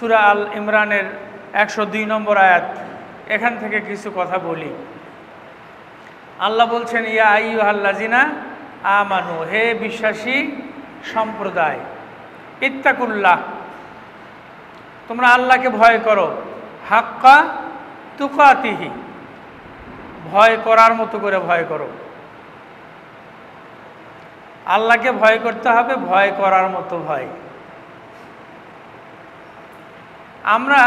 সূরা আল ইমরানের 102 নম্বর আয়াত, এখান থেকে কিছু কথা বলি। আল্লাহ বলছেন, ইয়া আইয়ুহাল্লাযিনা আমানু, হে বিশ্বাসী সম্প্রদায়, ইত্তাকুল্লাহ, তোমরা আল্লাহকে ভয় করো, হাক্কা তুকাতিহি, ভয় করার মতো করে ভয় করো। আল্লাহকে ভয় করতে হবে, ভয় করার মতো ভয়। আমরা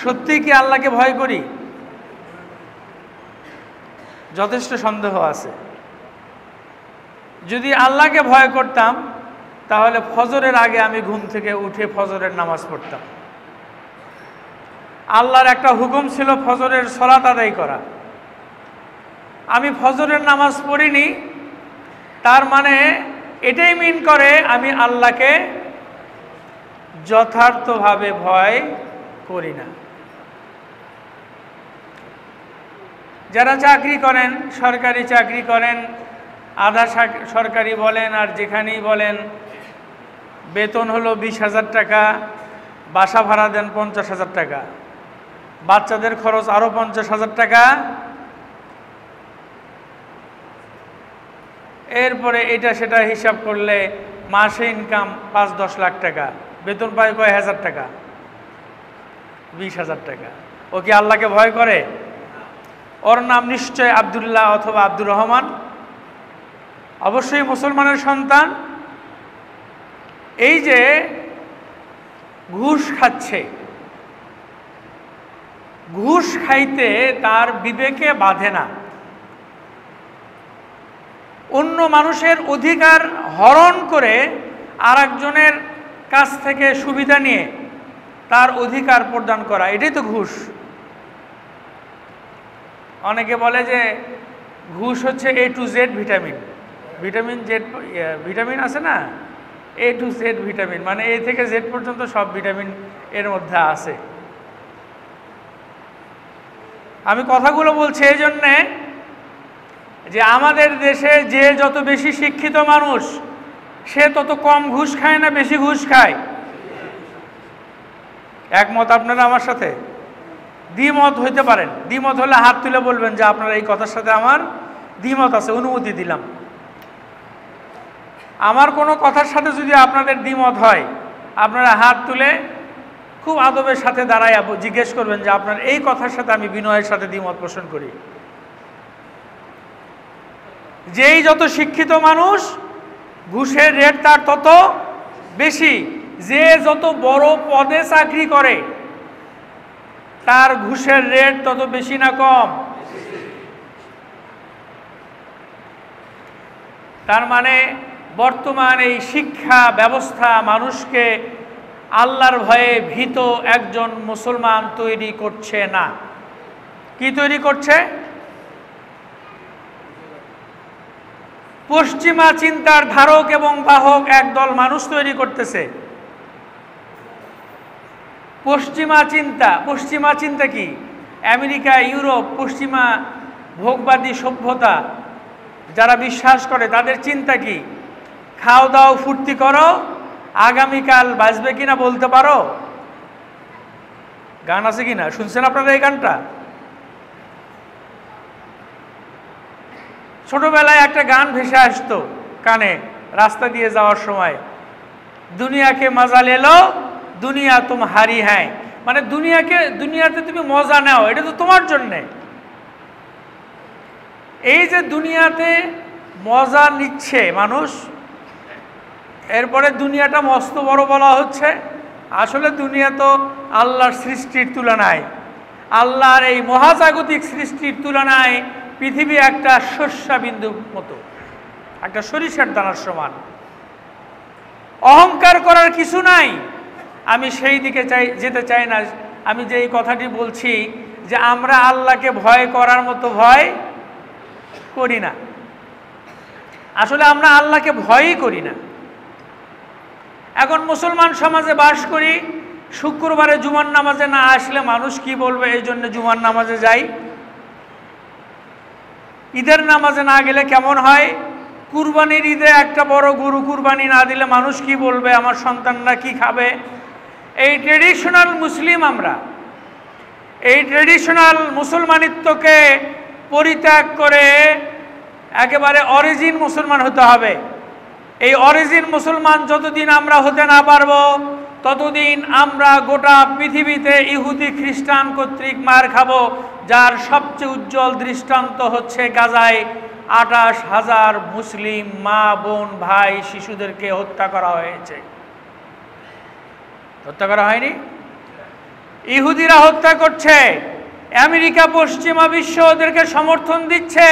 সত্যি কি আল্লাহকে ভয় করি? যথেষ্ট সন্দেহ আছে। যদি আল্লাহকে ভয় করতাম তাহলে ফজরের আগে আমি ঘুম থেকে উঠে ফজরের নামাজ পড়তাম। আল্লাহর একটা হুকুম ছিল ফজরের সালাত আদায় করা। আমি ফজরের নামাজ পড়িনি, তার মানে এটাই মিন করে আমি আল্লাহকে যথার্থভাবে ভয় করি না। যারা চাকরি করেন, সরকারি চাকরি করেন, আধা সরকারি বলেন আর যেখানেই বলেন, বেতন হলো 20,000 টাকা, বাসা ভাড়া দেন 50,000 টাকা, বাচ্চাদের খরচ আরও 50,000 টাকা, এরপরে এটা সেটা হিসাব করলে মাসে ইনকাম 5-10 লাখ টাকা, বেতন পায় কয় হাজার টাকা? 20,000 টাকা। ও কি আল্লাহকে ভয় করে? ওর নাম নিশ্চয় আব্দুল্লাহ অথবা আব্দুর রহমান, অবশ্যই মুসলমানের সন্তান। এই যে ঘুষ খাচ্ছে, ঘুষ খাইতে তার বিবেকে বাধে না। অন্য মানুষের অধিকার হরণ করে আরেকজনের কাছ থেকে সুবিধা নিয়ে তার অধিকার প্রদান করা, এটাই তো ঘুষ। অনেকে বলে যে ঘুষ হচ্ছে A to Z vitamin, vitamin আছে না, A to Z ভিটামিন, মানে A থেকে Z পর্যন্ত সব ভিটামিন এর মধ্যে আছে। আমি কথাগুলো বলছি এই জন্যে যে আমাদের দেশে যে যত বেশি শিক্ষিত মানুষ, সে তত কম ঘুষ খায় না বেশি ঘুষ খায়? একমত আপনারা আমার সাথে? দ্বিমত হইতে পারেন, দ্বিমত হলে হাত তুলে বলবেন যে আপনারা এই কথার সাথে আমার দ্বিমত আছে, অনুমতি দিলাম। আমার কোনো কথার সাথে যদি আপনাদের দ্বিমত হয়, আপনারা হাত তুলে খুব আদবের সাথে দাঁড়ায় জিজ্ঞেস করবেন যে আপনার এই কথার সাথে আমি বিনয়ের সাথে দ্বিমত পোষণ করি। যেই যত শিক্ষিত মানুষ, ঘুষের রেট তার তত বেশি। যে যত বড় পদে চাকরি করে, তার ঘুষের রেট তত বেশি না কম? তার মানে বর্তমান এই শিক্ষা ব্যবস্থা মানুষকে আল্লাহর ভয়ে ভীত একজন মুসলমান তৈরি করছে না। কি তৈরি করছে? পশ্চিমা চিন্তার ধারক এবং বাহক একদল মানুষ তৈরি করতেছে। পশ্চিমা চিন্তা কি? আমেরিকা, ইউরোপ, পশ্চিমা ভোগবাদী সভ্যতা যারা বিশ্বাস করে, তাদের চিন্তা কি? খাও দাও ফুর্তি করো, আগামীকাল বাঁচবে কিনা বলতে পারো। গান আছে কিনা, শুনছেন আপনারা এই গানটা? ছোটবেলায় একটা গান ভেসে আসতো কানে রাস্তা দিয়ে যাওয়ার সময়, দুনিয়াকে মজা লেলো দুনিয়া তুমহারি হ্যায়, মানে দুনিয়াতে তুমি মজা নাও, এটা তো তোমার জন্যে। এই যে দুনিয়াতে মজা নিচ্ছে মানুষ, এরপরে দুনিয়াটা মস্ত বড় বলা হচ্ছে। আসলে দুনিয়া তো আল্লাহর সৃষ্টির তুলনায়, আল্লাহর এই মহাজাগতিক সৃষ্টির তুলনায় পৃথিবী একটা শস্যবিন্দুর মতো, একটা সরিষার দানার সমান। অহংকার করার কিছু নাই। আমি সেই দিকে যেতে চাই না। আমি যে এই কথাটি বলছি যে আমরা আল্লাহকে ভয় করার মতো ভয় করি না। আসলে আমরা আল্লাহকে ভয়ই করি না। এখন মুসলমান সমাজে বাস করি, শুক্রবারে জুমার নামাজে না আসলে মানুষ কি বলবে, এই জন্য জুমার নামাজে যাই। ঈদের নামাজে না গেলে কেমন হয়? কুরবানির ঈদে একটা বড় গরু কুরবানি না দিলে মানুষ কি বলবে, আমার সন্তানরা কি খাবে, এই ট্রেডিশনাল মুসলিম আমরা, এই ট্রেডিশনাল মুসলমানিত্বকে পরিত্যাগ করে একেবারে অরিজিন মুসলমান হতে হবে। এই অরিজিন মুসলমান যতদিন আমরা হতে না পারবো ততদিন আমরা গোটা পৃথিবীতে ইহুদি খ্রিস্টান কর্তৃক মার খাবো, যার সবচেয়ে উজ্জ্বল দৃষ্টান্ত হচ্ছে গাজায় 28,000 মুসলিম মা বোন ভাই শিশুদেরকে হত্যা করা হয়েছে। হত্যা করা হয়নি? ইহুদিরা হত্যা করছে, আমেরিকা পশ্চিমা বিশ্ব ওদেরকে সমর্থন দিচ্ছে,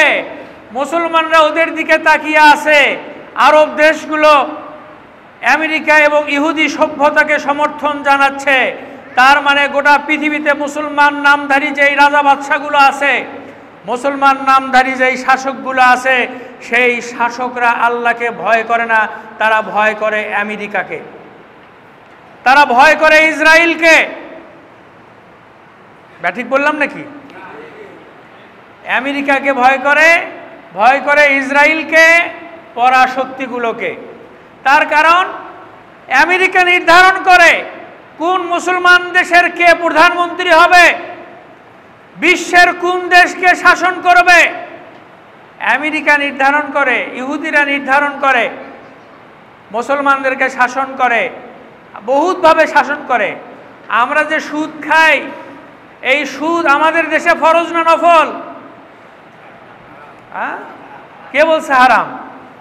মুসলমানরা ওদের দিকে তাকিয়ে আছে। আরব দেশগুলো আমেরিকা এবং ইহুদি সভ্যতাকে সমর্থন জানাচ্ছে। তার মানে গোটা পৃথিবীতে মুসলমান নামধারী যেই রাজা বাদশাগুলো আছে, মুসলমান নামধারী যেই শাসকগুলো আছে, সেই শাসকরা আল্লাহকে ভয় করে না, তারা ভয় করে আমেরিকাকে, তারা ভয় করে ইসরায়েলকে। ঠিক বললাম নাকি? আমেরিকাকে ভয় করে ইসরায়েলকে, পরাশক্তিগুলোকে। তার কারণ আমেরিকা নির্ধারণ করে কোন মুসলমান দেশের কে প্রধানমন্ত্রী হবে, বিশ্বের কোন দেশকে শাসন করবে। আমেরিকা নির্ধারণ করে, ইহুদিরা নির্ধারণ করে, মুসলমানদেরকে শাসন করে, বহুতভাবে শাসন করে। আমরা যে সুদ খাই, এই সুদ আমাদের দেশে ফরজ না নফল? কে বলছে হারাম?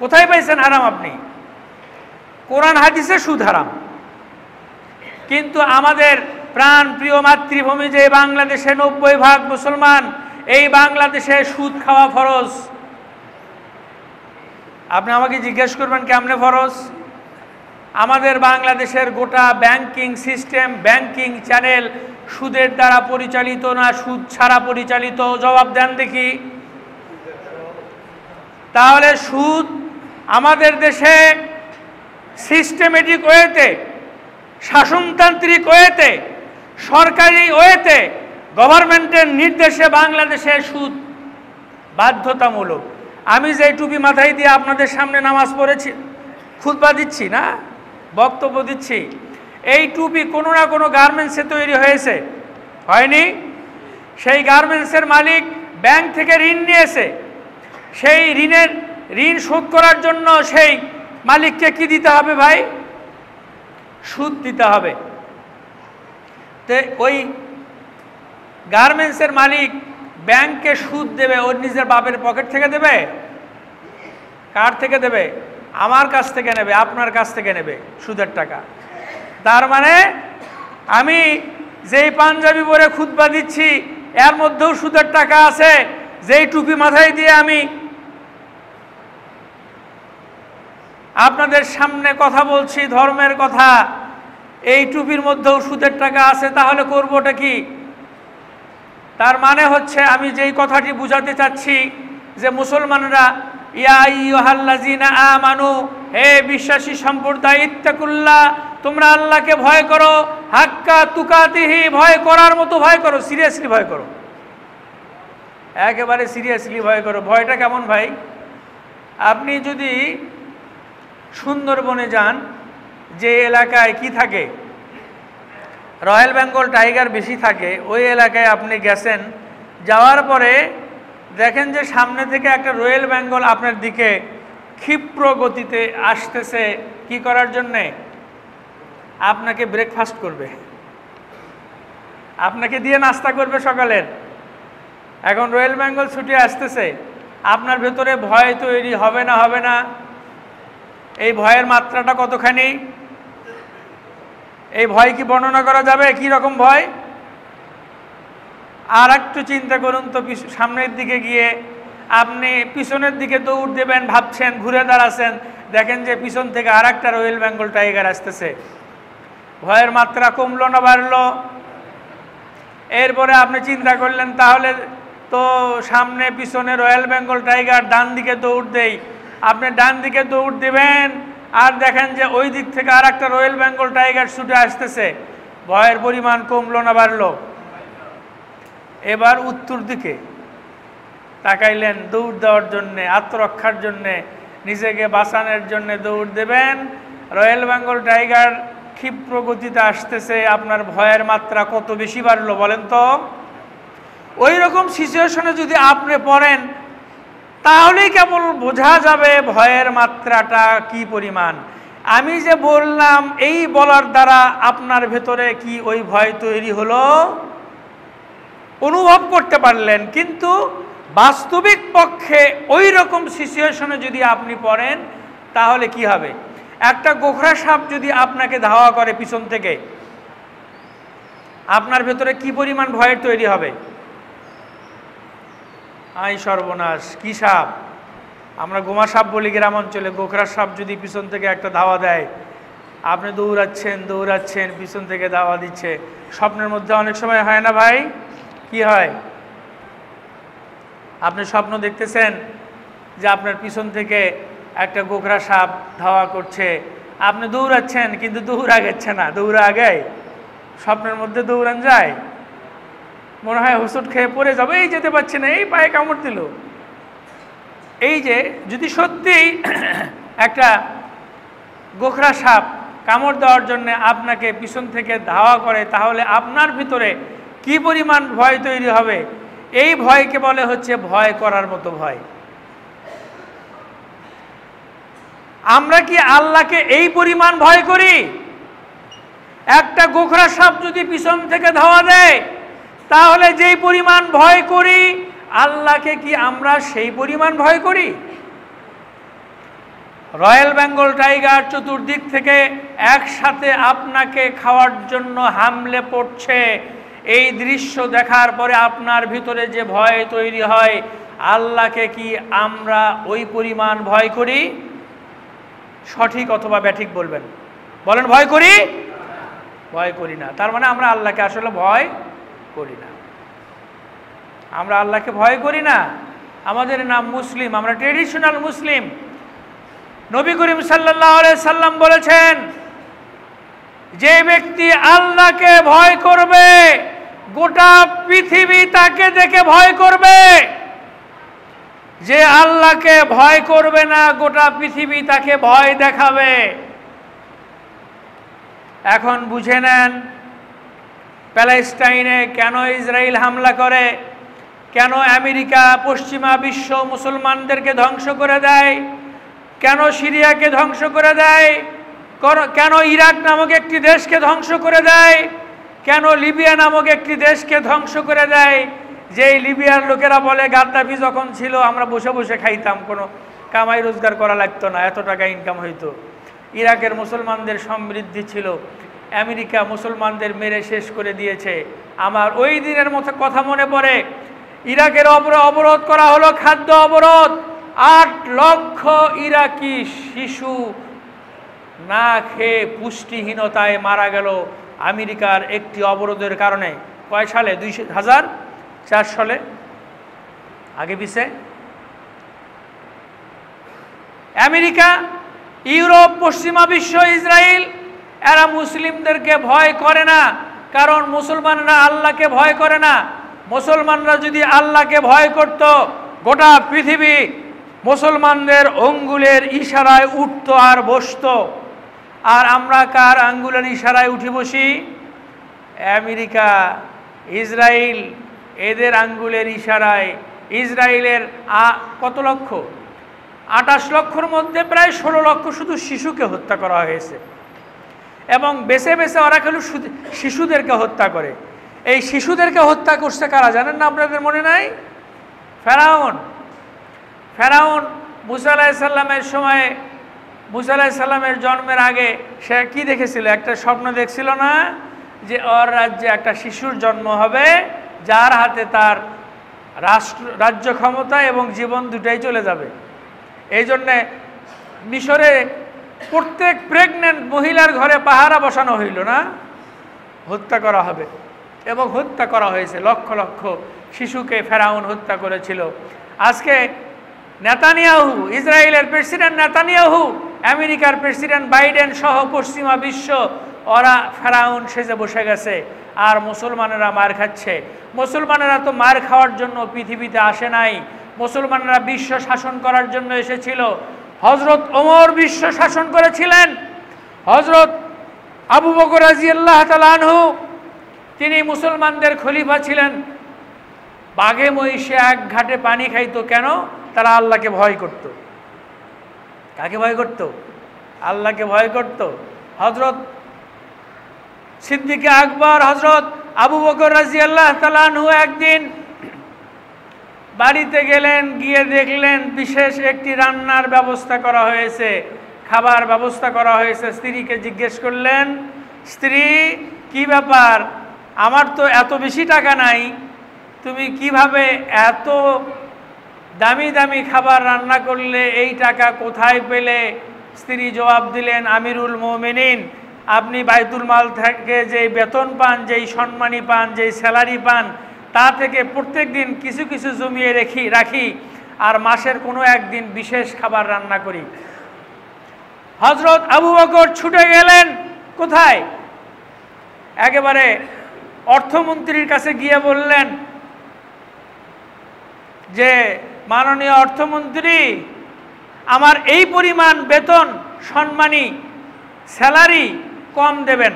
কোথায় পাইছেন হারাম আপনি? কোরআন হাদিসে সুদ হারাম। কিন্তু আমাদের প্রাণ প্রিয় মাতৃভূমি যে বাংলাদেশে 90% মুসলমান, এই বাংলাদেশে সুদ খাওয়া ফরজ। আপনি আমাকে জিজ্ঞেস করবেন কেমনে ফরজ? আমাদের বাংলাদেশের গোটা ব্যাংকিং সিস্টেম, ব্যাংকিং চ্যানেল সুদের দ্বারা পরিচালিত না সুদ ছাড়া পরিচালিত? জবাব দেন দেখি। তাহলে সুদ আমাদের দেশে সিস্টেমেটিক ওয়েতে, শাসনতান্ত্রিক ওয়েতে, সরকারি ওয়েতে, গভর্নমেন্টের নির্দেশে বাংলাদেশে সুদ বাধ্যতামূলক। আমি যে টুপি মাথায় দিয়ে আপনাদের সামনে নামাজ পড়েছি, খুতবা দিচ্ছি না, বক্তব্য দিচ্ছি, এই টুপি কোনো না কোনো গার্মেন্টসে তৈরি হয়েছে, হয়নি? সেই গার্মেন্টসের মালিক ব্যাংক থেকে ঋণ নিয়েছে, সেই ঋণ শোধ করার জন্য সেই মালিককে কি দিতে হবে ভাই? সুদ দিতে হবে। তো ওই গার্মেন্টসের মালিক ব্যাংককে সুদ দেবে, ওর নিজের বাপের পকেট থেকে দেবে? কার থেকে দেবে? আমার কাছ থেকে নেবে, আপনার কাছ থেকে নেবে সুদের টাকা। তার মানে আমি যেই পাঞ্জাবি পরে খুতবা দিচ্ছি এর মধ্যেও সুদের টাকা আছে, যেই টুপি মাথায় দিয়ে আমি আপনাদের সামনে কথা বলছি ধর্মের কথা, এই টুপির মধ্যেও সুদের টাকা আছে। তাহলে করবোটা কি? তার মানে হচ্ছে আমি যেই কথাটি বুঝাতে চাচ্ছি যে মুসলমানরা, ইয়া আইয়ুহাল্লাযীনা আমানু, হে বিশ্বাসী সম্প্রদায়, ইত্তাকুল্লাহ, তোমরা আল্লাহকে ভয় করো, হাক্কা তুকাতিহি, ভয় করার মতো ভয় করো, সিরিয়াসলি ভয় করো, একেবারে সিরিয়াসলি ভয় করো। ভয়টা কেমন ভাই? আপনি যদি সুন্দরবনে যান, যে এলাকায় কি থাকে, রয়্যাল বেঙ্গল টাইগার বেশি থাকে, ওই এলাকায় আপনি গেছেন, যাওয়ার পরে দেখেন যে সামনে থেকে একটা রয়্যাল বেঙ্গল আপনার দিকে ক্ষিপ্র গতিতে আসতেছে। কি করার জন্যে? আপনাকে ব্রেকফাস্ট করবে, আপনাকে দিয়ে নাস্তা করবে সকালের। এখন রয়্যাল বেঙ্গল ছুটে আসতেছে, আপনার ভেতরে ভয় তৈরি হবে না? হবে না? এই ভয়ের মাত্রাটা কতখানি? এই ভয় কি বর্ণনা করা যাবে? কি রকম ভয়? আর একটু চিন্তা করুন তো, সামনের দিকে গিয়ে আপনি পিছনের দিকে দৌড় দেবেন ভাবছেন, ঘুরে দাঁড়াচ্ছেন, দেখেন যে পিছন থেকে আর একটা রয়্যাল বেঙ্গল টাইগার আসতেছে। ভয়ের মাত্রা কমলো না বাড়লো? এরপরে আপনি চিন্তা করলেন তাহলে তো সামনে পিছনে রয়্যাল বেঙ্গল টাইগার, ডান দিকে দৌড় দেই। আপনি ডান দিকে দৌড় দিবেন আর দেখেন যে ওই দিক থেকে আর একটা রয়্যাল বেঙ্গল টাইগার ছুটে আসতেছে। ভয়ের পরিমাণ কমলো না বাড়লো? এবার উত্তর দিকে তাকাইলেন দৌড় দেওয়ার জন্যে, আত্মরক্ষার জন্যে, নিজেকে বাঁচানোর জন্যে দৌড় দেবেন। রয়্যাল বেঙ্গল টাইগার ক্ষিপ্র গতিতে আসতেছে, আপনার ভয়ের মাত্রা কত বেশি বাড়লো বলেন তো? ওই রকম সিচুয়েশনে যদি আপনি পড়েন তাহলেই কেবল বোঝা যাবে ভয়ের মাত্রাটা কি পরিমাণ। আমি যে বললাম এই বলার দ্বারা আপনার ভেতরে কি ওই ভয় তৈরি হলো, অনুভব করতে পারলেন, কিন্তু বাস্তবিক পক্ষে ওই রকম সিচুয়েশনে যদি আপনি পড়েন তাহলে কি হবে? একটা গোখরা সাপ যদি আপনাকে ধাওয়া করে পিছন থেকে, আপনার ভেতরে কি পরিমাণ ভয়ের তৈরি হবে? আই সর্বনাশ, কি সাপ! আমরা গোমা সাপ বলি গ্রাম অঞ্চলে। গোখরা সাপ যদি পিছন থেকে একটা ধাওয়া দেয়, আপনি দৌড়াচ্ছেন, পিছন থেকে ধাওয়া দিচ্ছে। স্বপ্নের মধ্যে অনেক সময় হয় না ভাই? কি হয়? আপনি স্বপ্ন দেখতেছেন যে আপনার পিছন থেকে একটা গোখরা সাপ ধাওয়া করছে, আপনি দৌড়াচ্ছেন কিন্তু দৌড় আগাচ্ছে না। দৌড়া আগায়? স্বপ্নের মধ্যে দৌড়ান যায়? মনে হয় হোঁচট খেয়ে পড়ে যাবে, এই যেতে পারছি না, এই পায়ে কামড় দিল। এই যে যদি সত্যিই একটা গোখরা সাপ কামড় দেওয়ার জন্য আপনাকে পিছন থেকে ধাওয়া করে, তাহলে আপনার ভিতরে কি পরিমাণ ভয় তৈরি হবে? এই ভয়কে বলে হচ্ছে ভয় করার মতো ভয়। আমরা কি আল্লাহকে এই পরিমাণ ভয় করি? একটা গোখরা সাপ যদি পিছন থেকে ধাওয়া দেয়, তাহলে যেই পরিমাণ ভয় করি, আল্লাহকে কি আমরা সেই পরিমাণ ভয় করি? রয়্যাল বেঙ্গল টাইগার চতুর্দিক থেকে একসাথে আপনাকে খাওয়ার জন্য হামলে পড়ছে, এই দৃশ্য দেখার পরে আপনার ভিতরে যে ভয় তৈরি হয়, আল্লাহকে কি আমরা ওই পরিমাণ ভয় করি? সঠিক অথবা ব্যাঠিক বলবেন, বলেন। ভয় করি? ভয় করি না। তার মানে আমরা আল্লাহকে আসলে ভয় করি না। আমরা আল্লাহকে ভয় করি না। আমাদের নাম মুসলিম, আমরা ট্রেডিশনাল মুসলিম। নবী করিম সাল্লাল্লাহু আলাইহি সাল্লাম বলেছেন, যে ব্যক্তি আল্লাহকে ভয় করবে, গোটা পৃথিবী তাকে দেখে ভয় করবে। যে আল্লাহকে ভয় করবে না, গোটা পৃথিবী তাকে ভয় দেখাবে। এখন বুঝে নেন, প্যালেস্টাইনে কেন ইসরায়েল হামলা করে, কেন আমেরিকা পশ্চিমা বিশ্ব মুসলমানদেরকে ধ্বংস করে দেয়, কেন সিরিয়াকে ধ্বংস করে দেয়, কেন ইরাক নামক একটি দেশকে ধ্বংস করে দেয়, কেন লিবিয়া নামক একটি দেশকে ধ্বংস করে দেয়। যেই লিবিয়ার লোকেরা বলে গাদ্দাফি যখন ছিল আমরা বসে বসে খাইতাম, কোনো কামাই রোজগার করা লাগতো না, এত টাকা ইনকাম হইতো। ইরাকের মুসলমানদের সমৃদ্ধি ছিল, আমেরিকা মুসলমানদের মেরে শেষ করে দিয়েছে। আমার ওই দিনের মতো কথা মনে পড়ে, ইরাকের অবরোধ করা হলো, খাদ্য অবরোধ। 8 লক্ষ ইরাকি শিশু না খেয়ে পুষ্টিহীনতায় মারা গেল আমেরিকার একটি অবরোধের কারণে। কয় সালে? 2004 সালে, আগে পিছে। আমেরিকা, ইউরোপ, পশ্চিমা বিশ্ব, ইসরায়েল, এরা মুসলিমদেরকে ভয় করে না, কারণ মুসলমানরা আল্লাহকে ভয় করে না। মুসলমানরা যদি আল্লাহকে ভয় করত, গোটা পৃথিবী মুসলমানদের আঙ্গুলের ইশারায় উঠত আর বসত। আর আমরা কার আঙ্গুলের ইশারায় উঠে বসি? আমেরিকা, ইসরায়েল, এদের আঙ্গুলের ইশারায়। ইসরায়েলের কত লক্ষ? 28 লক্ষর মধ্যে প্রায় 16 লক্ষ শুধু শিশুকে হত্যা করা হয়েছে, এবং বেছে বেছে ওরা খেলো শিশুদেরকে হত্যা করে। এই শিশুদেরকে হত্যা করছে কারা জানেন না? আপনাদের মনে নাই? ফেরাউন। ফেরাউন মুসা আলাইহিস সালামের সময়ে, মুসা আলাইহিস সালামের জন্মের আগে সে কি দেখেছিল? একটা স্বপ্ন দেখছিল না যে ওর রাজ্যে একটা শিশুর জন্ম হবে, যার হাতে তার রাজ্য ক্ষমতা এবং জীবন দুটাই চলে যাবে। এই জন্যে মিশরে প্রত্যেক প্রেগনেন্ট মহিলার ঘরে পাহারা বসানো হইল না, হত্যা করা হবে, এবং হত্যা করা হয়েছে। লক্ষ লক্ষ শিশুকে ফেরাউন হত্যা করেছিল। আজকে নেতানিয়াহু, ইসরায়েলের প্রেসিডেন্ট নেতানিয়াহু, আমেরিকার প্রেসিডেন্ট বাইডেন সহ পশ্চিমা বিশ্ব, ওরা ফেরাউন সেজে বসে গেছে, আর মুসলমানেরা মার খাচ্ছে। মুসলমানেরা তো মার খাওয়ার জন্য পৃথিবীতে আসে নাই, মুসলমানেরা বিশ্ব শাসন করার জন্য এসেছিল। হজরত ওমর বিশ্ব শাসন করেছিলেন, হজরত আবু বকর রাদিয়াল্লাহু তাআলা আনহু তিনি মুসলমানদের খলিফা ছিলেন। বাঘে মহিষে এক ঘাটে পানি খাইতো, কেন? তারা আল্লাহকে ভয় করত। কাকে ভয় করত? আল্লাহকে ভয় করত। হযরত সিদ্দিক আকবর, হযরত আবু বকর রাদিয়াল্লাহু তাআলা আনহু একদিন বাড়িতে গেলেন, গিয়ে দেখলেন বিশেষ একটি রান্নার ব্যবস্থা করা হয়েছে, খাবার ব্যবস্থা করা হয়েছে। স্ত্রীকে জিজ্ঞেস করলেন, স্ত্রী কি ব্যাপার, আমার তো এত বেশি টাকা নাই, তুমি কিভাবে এত দামি দামি খাবার রান্না করলে, এই টাকা কোথায় পেলে? স্ত্রী জবাব দিলেন, আমিরুল মুমিনিন, আপনি বাইতুল মাল থেকে যেই বেতন পান, যেই সম্মানী পান, যেই স্যালারি পান, তা থেকে প্রত্যেক দিন কিছু কিছু জমিয়ে রাখি আর মাসের কোনো একদিন বিশেষ খাবার রান্না করি। হযরত আবু বকর ছুটে গেলেন কোথায়? একেবারে অর্থমন্ত্রীর কাছে গিয়ে বললেন যে মাননীয় অর্থমন্ত্রী, আমার এই পরিমাণ বেতন, সম্মানী, স্যালারি কম দেবেন।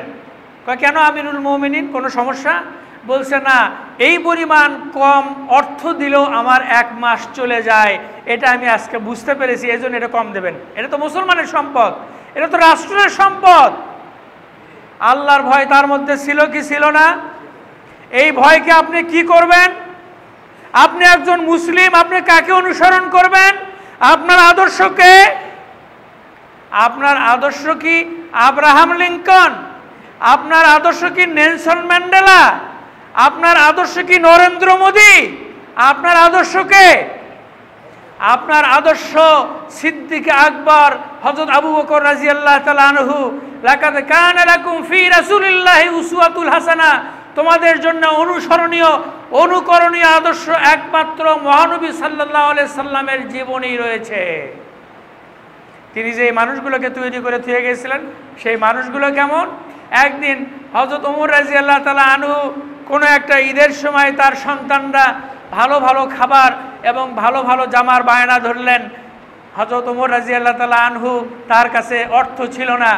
কেন আমিরুল মুমিনিন, কোনো সমস্যা? বলছে না, এই পরিমাণ কম অর্থ দিলেও আমার এক মাস চলে যায়, এটা আমি আজকে বুঝতে পেরেছি, এই জন্য এটা কম দেবেন। এটা তো মুসলমানের সম্পদ, এটা তো রাষ্ট্রের সম্পদ। আল্লাহর ভয় তার মধ্যে ছিল কি ছিল না? এই ভয়কে আপনি কি করবেন? আপনি একজন মুসলিম, আপনি কাকে অনুসরণ করবেন? আপনার আদর্শকে? আপনার আদর্শ কি আব্রাহাম লিঙ্কন? আপনার আদর্শ কি নেলসন ম্যান্ডেলা? আপনার আদর্শ কি নরেন্দ্র মোদী? আপনার আদর্শকে? আপনার আদর্শ সিদ্দিক আকবর, হযরত আবু বকর রাদিয়াল্লাহু তাআলা আনহু, লাকাদ কানা লাকুম ফি রাসূলিল্লাহি উসওয়াতুল হাসানা, তোমাদের জন্য অনুসরণীয়, অনুকরণীয় আদর্শ একমাত্র মহানবী সাল্লাল্লাহু আলাইহি সাল্লামের জীবনেই রয়েছে। তিনি যে মানুষগুলোকে তৈরি করে থুয়ে গেছিলেন, সেই মানুষগুলো কেমন? একদিন হযরত ওমর রাদিয়াল্লাহু তাআলা আনহু কোনো একটা ঈদের সময় তার সন্তানরা ভালো ভালো খাবার এবং ভালো ভালো জামার বায়না ধরলেন। হযরত ওমর রাদিয়াল্লাহু তাআলা আনহু, তার কাছে অর্থ ছিল না,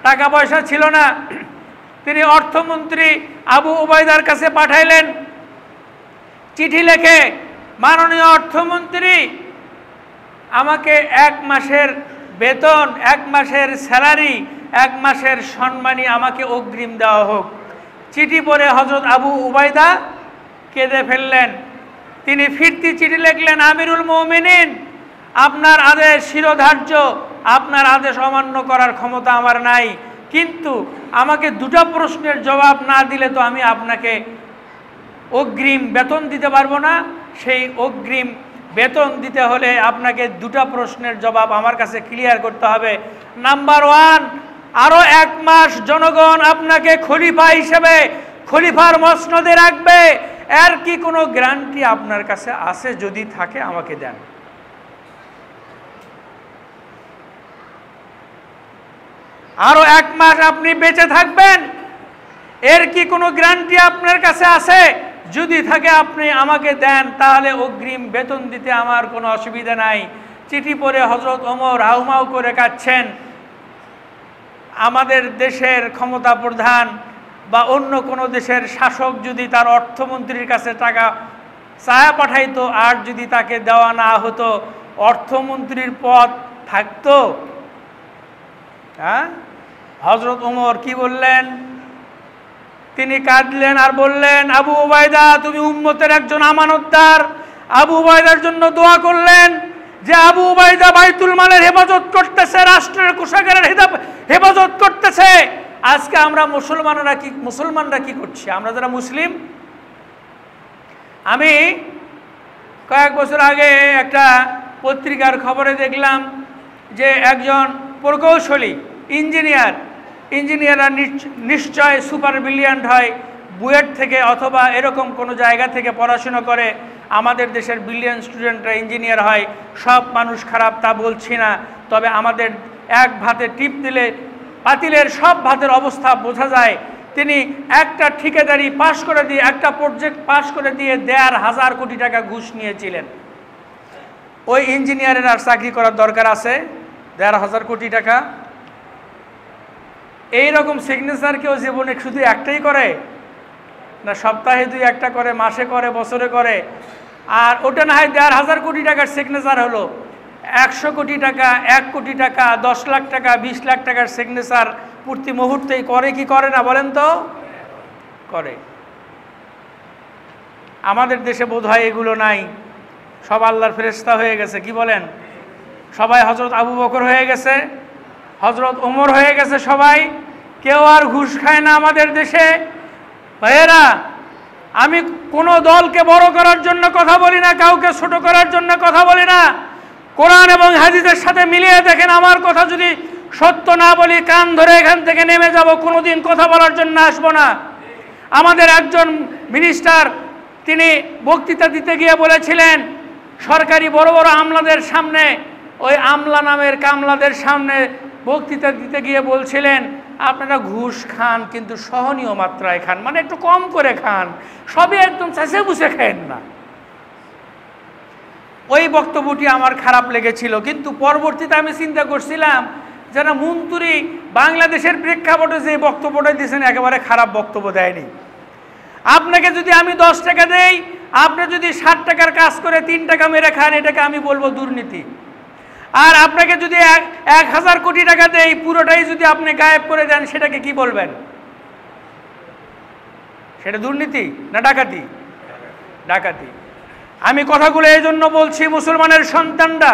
টাকা পয়সা ছিল না। তিনি অর্থমন্ত্রী আবু উবাইদার কাছে পাঠাইলেন চিঠি লিখে, মাননীয় অর্থমন্ত্রী, আমাকে এক মাসের বেতন, এক মাসের স্যালারি, এক মাসের সম্মানী আমাকে অগ্রিম দেওয়া হোক। চিঠি পড়ে হযরত আবু উবাইদা কেঁদে ফেললেন। তিনি ফিরতি চিঠি লিখলেন, আমিরুল মুমিনিন, আপনার আদেশ শিরোধার্য, আপনার আদেশ অমান্য করার ক্ষমতা আমার নাই, কিন্তু আমাকে দুটো প্রশ্নের জবাব না দিলে তো আমি আপনাকে অগ্রিম বেতন দিতে পারবো না। সেই অগ্রিম বেতন দিতে হলে আপনাকে দুটো প্রশ্নের জবাব আমার কাছে ক্লিয়ার করতে হবে। নাম্বার 1, আরো এক মাস জনগণ আপনাকে খলিফা হিসেবে খলিফার মসনদে রাখবে, এর কি কোনো গ্যারান্টি আপনার কাছে আছে? যদি থাকে আমাকে দেন। আরো এক মাস আপনি বেঁচে থাকবেন, এর কি কোনো গ্যারান্টি আপনার কাছে আছে? যদি থাকে আপনি আমাকে দেন, তাহলে অগ্রিম বেতন দিতে আমার কোনো অসুবিধা নাই। চিঠি পড়ে হযরত ওমর হাউমাউ করে কাঁদছেন। আমাদের দেশের ক্ষমতা প্রধান বা অন্য কোনো দেশের শাসক যদি তার অর্থমন্ত্রীর কাছে টাকা চায়া পাঠাইতো, আর যদি তাকে দেওয়া না হতো, অর্থমন্ত্রীর পদ থাকতো? হ্যাঁ, হযরত ওমর কি বললেন? তিনি কাঁদলেন আর বললেন, আবু উবাইদা, তুমি উম্মতের একজন আমানতদার। আবু উবাইদার জন্য দোয়া করলেন যে আবু উবাইদা বাইতুল মালের হেফাজত করতেছে, রাষ্ট্রের কোষাগারের হেফাজত করতেছে। আজকে আমরা মুসলমানরা কি করছি? আমরা যারা মুসলিম, আমি কয়েক বছর আগে একটা পত্রিকার খবরে দেখলাম যে একজন প্রকৌশলী ইঞ্জিনিয়াররা নিশ্চয় সুপার ব্রিলিয়ান্ট হয়, বুয়েট থেকে অথবা এরকম কোনো জায়গা থেকে পড়াশোনা করে। আমাদের দেশের ব্রিলিয়ান্ট স্টুডেন্টরা ইঞ্জিনিয়ার হয়। সব মানুষ খারাপ তা বলছি না, তবে আমাদের এক ভাতে টিপ দিলে পাতিলের সব ভাতের অবস্থা বোঝা যায়। তিনি একটা ঠিকাদারি পাশ করে দিয়ে, একটা প্রজেক্ট পাশ করে দিয়ে 1,500 কোটি টাকা ঘুষ নিয়েছিলেন। ওই ইঞ্জিনিয়ারের আর চাকরি করার দরকার আছে? 1,500 কোটি টাকা এই রকম সিগনেচার কেউ জীবনে শুধু একটাই করে না, সপ্তাহে 2-1টা করে, মাসে করে, বছরে করে? আর ওটা না হয় 1,500 কোটি টাকার সিগনেচার হলো, 100 কোটি টাকা, 1 কোটি টাকা, 10 লাখ টাকা, 20 লাখ টাকার সিগনেচার প্রতি মুহূর্তেই করে কি করে না বলেন তো? করে। আমাদের দেশে বোধহয় এগুলো নাই, সব আল্লাহর ফেরেশতা হয়ে গেছে। কি বলেন? সবাই হযরত আবু বকর হয়ে গেছে, হযরত ওমর হয়ে গেছে সবাই। কেউ আর ঘুষ খায় না আমাদের দেশে। ভাইয়েরা, আমি কোনো দলকে বড় করার জন্য কথা বলি না, কাউকে ছোট করার জন্য কথা বলি না। কোরআন এবং হাদিসের সাথে মিলিয়ে দেখেন, আমার কথা যদি সত্য না বলি কান ধরে এখান থেকে নেমে যাব, কোনোদিন কথা বলার জন্য আসবো না। আমাদের একজন মিনিস্টার তিনি বক্তৃতা দিতে গিয়ে বলেছিলেন, সরকারি বড় বড় আমলাদের সামনে, ওই আমলা নামের কামলাদের সামনে বক্তৃতা দিতে গিয়ে বলছিলেন, আপনারা ঘুষ খান কিন্তু সহনীয় মাত্রায় খান, মানে একটু কম করে খান, সবই একদম চেঁচে বুঝে খায়েন না। ওই বক্তব্যটি আমার খারাপ লেগেছিল, কিন্তু পরবর্তীতে আমি চিন্তা করছিলাম যারা মন্ত্রী বাংলাদেশের প্রেক্ষাপটে যে বক্তব্যটা দিয়েছেন একেবারে খারাপ বক্তব্য দেয়নি। আপনাকে যদি আমি 10 টাকা দেই, আপনি যদি 60 টাকার কাজ করে 3 টাকা মেরে খান, এটাকে আমি বলবো দুর্নীতি। আর আপনাকে যদি 1,000 কোটি টাকা দেই, পুরোটাই যদি আপনি গায়েব করে দেন, সেটাকে কি বলবেন? সেটা দুর্নীতি না ডাকাতি? ডাকাতি। আমি কথাগুলো এই জন্য বলছি, মুসলমানের সন্তানরা,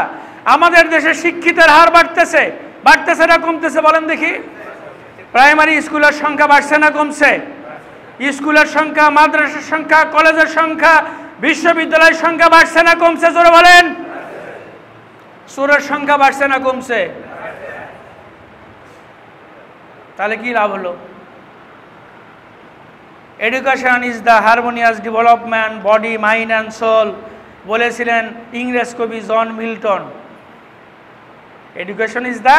আমাদের দেশে শিক্ষিতের হার বাড়তেছে, বাড়তেছে না কমতেছে বলেন দেখি? প্রাইমারি স্কুলের সংখ্যা বাড়ছে না কমছে? স্কুলের সংখ্যা, মাদ্রাসার সংখ্যা, কলেজের সংখ্যা, বিশ্ববিদ্যালয়ের সংখ্যা বাড়ছে না কমছে? জোরে বলেন। চোরের সংখ্যা বাড়ছে না কমছে? তাহলে কি লাভ হলো? Education is the harmonious development body mind and soul, বলেছিলেন ইংরেজ কবি John Milton. Education is the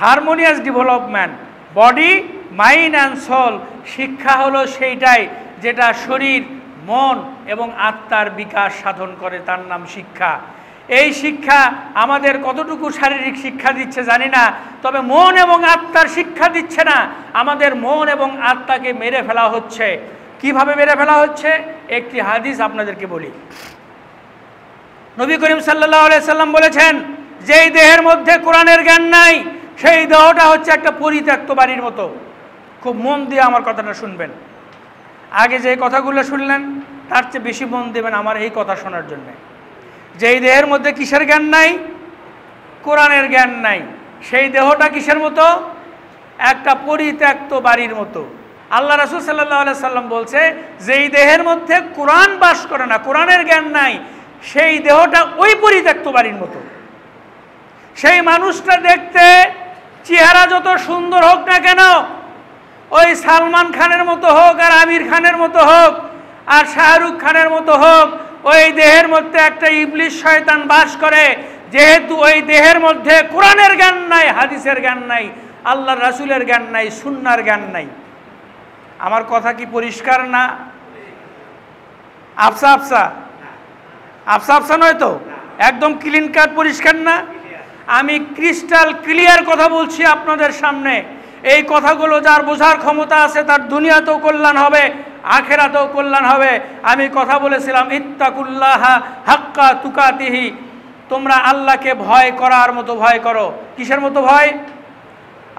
harmonious development body mind and soul. শিক্ষা হলো সেইটাই যেটা শরীর, মন এবং আত্মার বিকাশ সাধন করে, তার নাম শিক্ষা। এই শিক্ষা আমাদের কতটুকু শারীরিক শিক্ষা দিচ্ছে জানি না, তবে মন এবং আত্মার শিক্ষা দিচ্ছে না। আমাদের মন এবং আত্মাকে মেরে ফেলা হচ্ছে। কিভাবে মেরে ফেলা হচ্ছে? একটি হাদিস আপনাদেরকে বলি। নবী করিম সাল্লাল্লাহু আলাইহি সাল্লাম বলেছেন, যেই দেহের মধ্যে কোরআনের জ্ঞান নাই, সেই দেহটা হচ্ছে একটা পরিত্যক্ত বাড়ির মতো। খুব মন দিয়ে আমার কথাটা শুনবেন। আগে যে কথাগুলো শুনলেন তার চেয়ে বেশি মন দেবেন আমার এই কথা শোনার জন্যে। যেই দেহের মধ্যে কিসের জ্ঞান নাই? কোরআনের জ্ঞান নাই, সেই দেহটা কিসের মতো? একটা পরিত্যক্ত বাড়ির মতো। আল্লাহ রাসূল সাল্লাল্লাহু আলাইহি সাল্লাম বলছে, যেই দেহের মধ্যে কোরআন বাস করে না, কোরআনের জ্ঞান নাই, সেই দেহটা ওই পরিত্যক্ত বাড়ির মতো। সেই মানুষটা দেখতে চেহারা যত সুন্দর হোক না কেন, ওই সালমান খানের মতো হোক, আর আমির খানের মতো হোক, আর শাহরুখ খানের মতো হোক, ওই দেহের মধ্যে একটা ইবলিশ শয়তান বাস করে। যেহেতু ওই দেহের মধ্যে কোরআনের জ্ঞান নাই, হাদিসের জ্ঞান নাই, আল্লাহর রাসূলের জ্ঞান নাই, সুন্নাহর জ্ঞান নাই। আমার কথা কি পরিষ্কার না? আফসা আফসা আফসা আফসা নয় তো? একদম ক্লিন কাট, পরিষ্কার না? আমি ক্রিস্টাল ক্লিয়ার কথা বলছি আপনাদের সামনে। এই কথাগুলো যার বোঝার ক্ষমতা আছে তার দুনিয়াতেও কল্যাণ হবে, আখেরাতেও কল্যাণ হবে। আমি কথা বলেছিলাম, ইত্তাকুল্লাহা হাক্কা তুকাতিহি, তোমরা আল্লাহকে ভয় করার মতো ভয় করো। কিসের মতো ভয়?